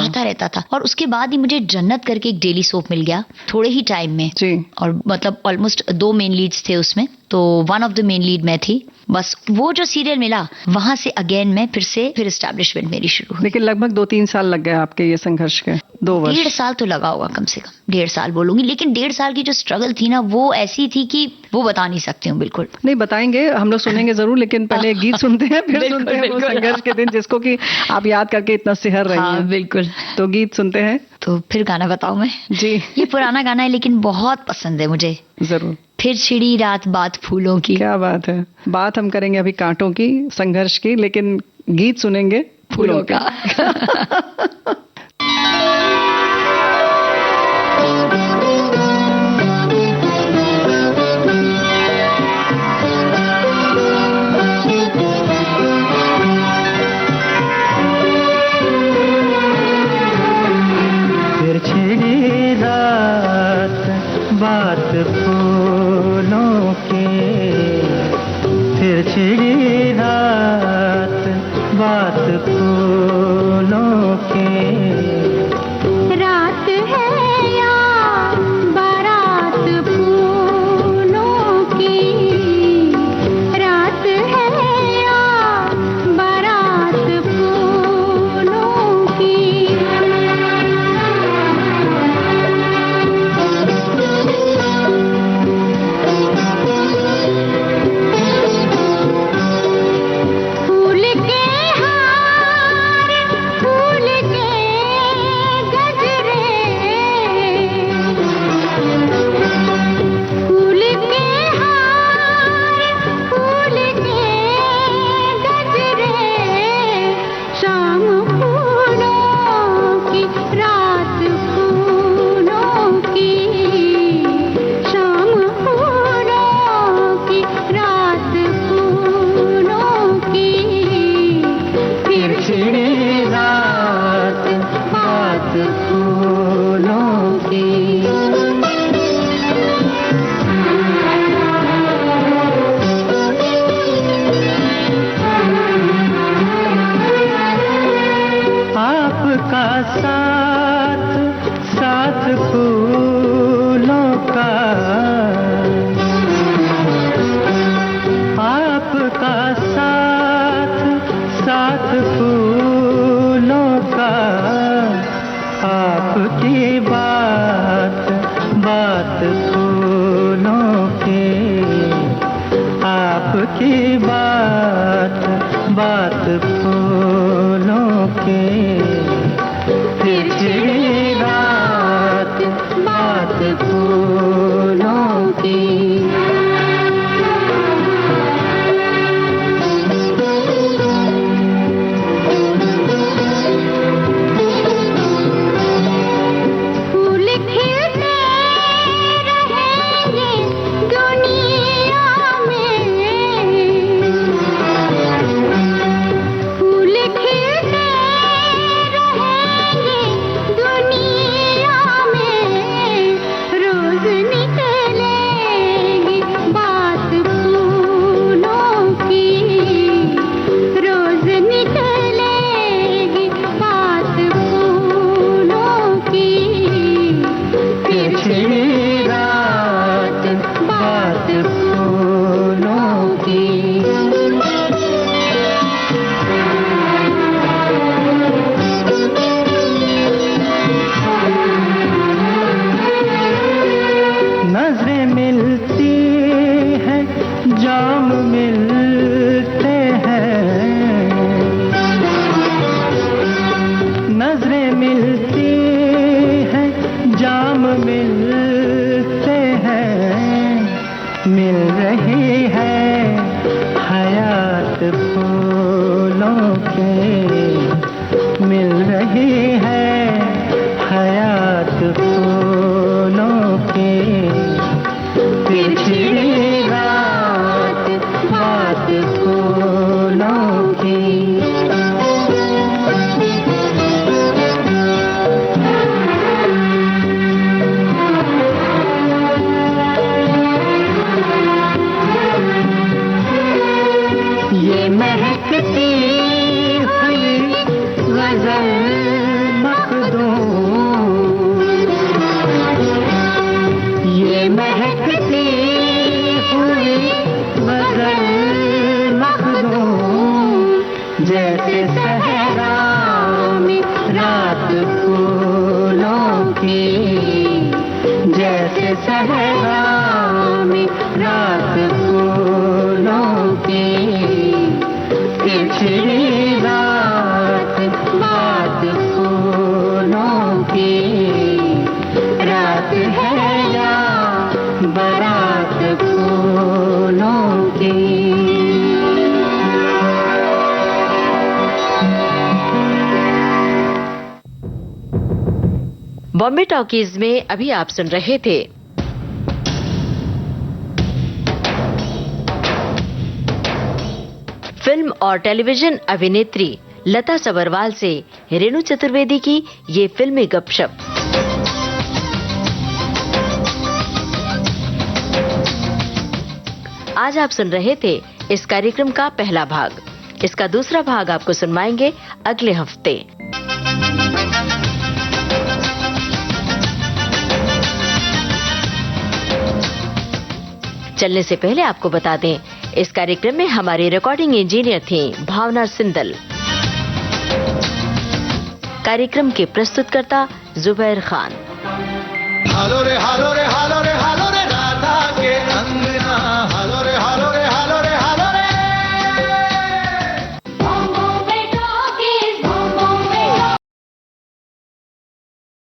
Speaker 3: था। और
Speaker 4: उसके बाद ही मुझे जन्नत करके एक डेली सोप मिल गया थोड़े ही टाइम में
Speaker 3: जी।
Speaker 4: और मतलब ऑलमोस्ट 2 मेन लीड्स थे उसमें, तो one of the main lead मैं थी। बस वो जो सीरियल मिला, वहां से अगेन मैं फिर एस्टैब्लिशमेंट मेरी शुरू हुई।
Speaker 3: लेकिन लगभग 2-3 साल लग गए आपके ये संघर्ष के। 2 वर्ष,
Speaker 4: 1.5 साल तो लगा होगा, कम से कम 1.5 साल बोलूंगी। लेकिन 1.5 साल की जो स्ट्रगल थी ना, वो ऐसी थी कि वो बता नहीं सकती हूँ। बिल्कुल
Speaker 3: नहीं बताएंगे, हम लोग सुनेंगे जरूर, लेकिन पहले गीत सुनते हैं, फिर सुनते हैं वो संघर्ष के दिन जिसको कि आप याद करके इतना सिहर रही हैं।
Speaker 4: बिल्कुल।
Speaker 3: तो गीत सुनते हैं।
Speaker 4: तो फिर गाना बताऊं मैं?
Speaker 3: जी।
Speaker 4: ये पुराना गाना है लेकिन बहुत पसंद है मुझे।
Speaker 3: जरूर।
Speaker 4: फिर छिड़ी रात बात फूलों की।
Speaker 3: क्या बात है। बात हम करेंगे अभी कांटों की, संघर्ष की, लेकिन गीत सुनेंगे
Speaker 4: फूलों का।
Speaker 5: छिड़ी रात बात फूलों की, फिर छिड़ी रात बात फूलों की।
Speaker 2: रात है या बारात फूलों की, रात है या बारात फूलों की। फूल के हार, फूल के गजरे, फूल के हार, फूल के गजरे, शाम फूलों की, रात फूलों की, शाम फूलों की, रात फूलों की।
Speaker 5: फिर छिड़ी रात बात फूलों की। आपका साथ साथ फूलों का, आपका साथ साथ फूलों का, आपकी बात बात फूलों की, आपकी बात बात फूलों की। फिर छिड़ी रात बात फूलों की।
Speaker 2: फूल खिलते रहेंगे दुनिया में, फूल खिलते रहेंगे दुनिया में। रोज निकलेगी बात फूलों की, रोज निकलेगी बात फूलों की।
Speaker 5: फिर छिड़ी रात बात फूलों की। नजरें मिलती हैं, जाम मिलते हैं, नजरें मिलती हैं, जाम मिलते हैं। मिल रही है हयात फूलों के, मिल रही है हयात फूलों के। फिर छिड़ी रात बात फूलों की। ये महकती हुई गजल मखदूम, ये महकती हुई गजल मखदूम, जैसे सहरा में रात फूलों की, जैसे सहरा में रात फूलों की। फिर छिड़ी रात बात फूलों की। रात है या बारात फूलों की।
Speaker 1: बॉम्बे टॉकीज में अभी आप सुन रहे थे फिल्म और टेलीविजन अभिनेत्री लता सबरवाल से रेणु चतुर्वेदी की ये फिल्मी गपशप। आज आप सुन रहे थे इस कार्यक्रम का पहला भाग। इसका दूसरा भाग आपको सुनवाएंगे अगले हफ्ते। चलने से पहले आपको बता दें, इस कार्यक्रम में हमारे रिकॉर्डिंग इंजीनियर थे भावना सिंदल। कार्यक्रम के प्रस्तुतकर्ता जुबैर खान।
Speaker 6: हालो रे हालो रे